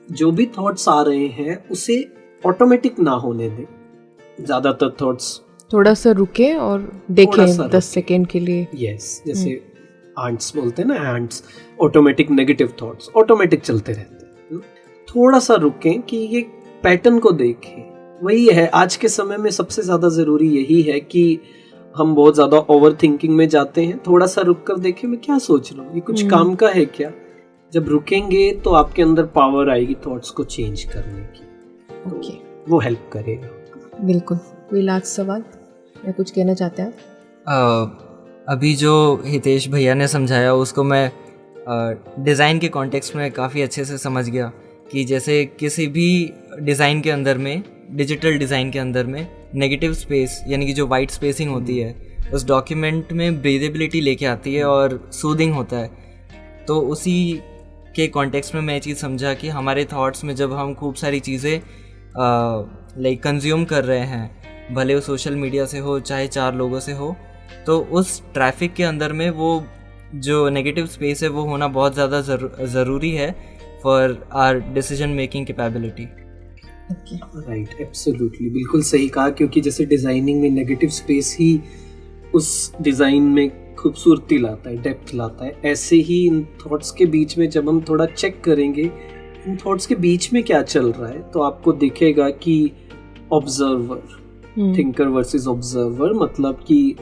जो भी थॉट्स आ रहे हैं उसे ऑटोमेटिक ना होने दें। ज़्यादातर थॉट्स थोड़ा सा रुके और देखें 10 सेकेंड के लिए। यस, जैसे आंट्स बोलते हैं ना, ants automatic negative thoughts automatic चलते रहते हैं। थोड़ा सा रुकें कि ये पैटर्न को देखें। वही है आज के समय में सबसे ज़्यादा ज़रूरी यही है कि हम बहुत ज़्यादा ओवर थिंकिंग में जाते हैं। थोड़ा सा रुक कर देखें मैं क्या सोच रहा हूँ, ये कुछ काम का है क्या। जब रुकेंगे तो आपके अंदर पावर आएगी थॉट्स को चेंज करने की। ओके, वो हेल्प करेगा। बिल्कुल। कोई लास्ट सवाल या कुछ कहना चाहते हैं? अभी जो हितेश भैया ने समझाया उसको मैं डिज़ाइन के कॉन्टेक्स्ट में काफ़ी अच्छे से समझ गया कि जैसे किसी भी डिज़ाइन के अंदर में, डिजिटल डिज़ाइन के अंदर में नेगेटिव स्पेस यानी कि जो वाइट स्पेसिंग होती है उस डॉक्यूमेंट में ब्रीदेबिलिटी लेके आती है और सूदिंग होता है। तो उसी के कॉन्टेक्स्ट में मैं ये चीज़ समझा कि हमारे थॉट्स में जब हम खूब सारी चीज़ें कंज्यूम कर रहे हैं, भले वो सोशल मीडिया से हो चाहे 4 लोगों से हो, तो उस ट्रैफिक के अंदर में वो जो नेगेटिव स्पेस है वो होना बहुत ज़्यादा ज़रूरी है for our decision making capability. Right, absolutely, बिल्कुल सही कहा। क्योंकि जैसे डिज़ाइनिंग में नेगेटिव स्पेस ही उस डिज़ाइन में खूबसूरती लाता है, डेप्थ लाता है, ऐसे ही इन थॉट्स के बीच में जब हम थोड़ा चेक करेंगे इन थॉट्स के बीच में क्या चल रहा है, तो आपको दिखेगा कि ऑब्जर्वर, थिंकर वर्सेस ऑब्जर्वर, मतलब कि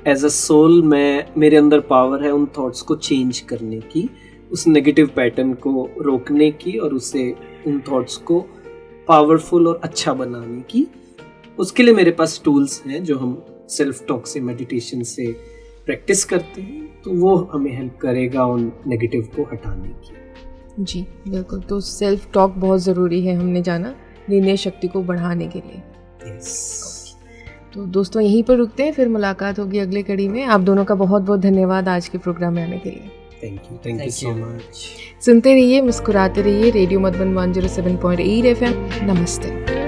एज अ सोल मेरे अंदर पावर है उन थॉट्स को चेंज करने की, उस नेगेटिव पैटर्न को रोकने की और उसे उन थॉट्स को पावरफुल और अच्छा बनाने की। उसके लिए मेरे पास टूल्स हैं जो हम सेल्फ टॉक से, मेडिटेशन से प्रैक्टिस करते हैं, तो वो हमें हेल्प करेगा उन नेगेटिव को हटाने की। जी बिल्कुल। तो सेल्फ टॉक बहुत ज़रूरी है, हमने जाना, निर्णय शक्ति को बढ़ाने के लिए। यस। तो दोस्तों यहीं पर रुकते हैं, फिर मुलाकात होगी अगले कड़ी में। आप दोनों का बहुत बहुत धन्यवाद आज के प्रोग्राम में आने के लिए। Thank you so much. सुनते रहिए, मुस्कुराते रहिए। Radio Madhuban 107.8 FM। नमस्ते।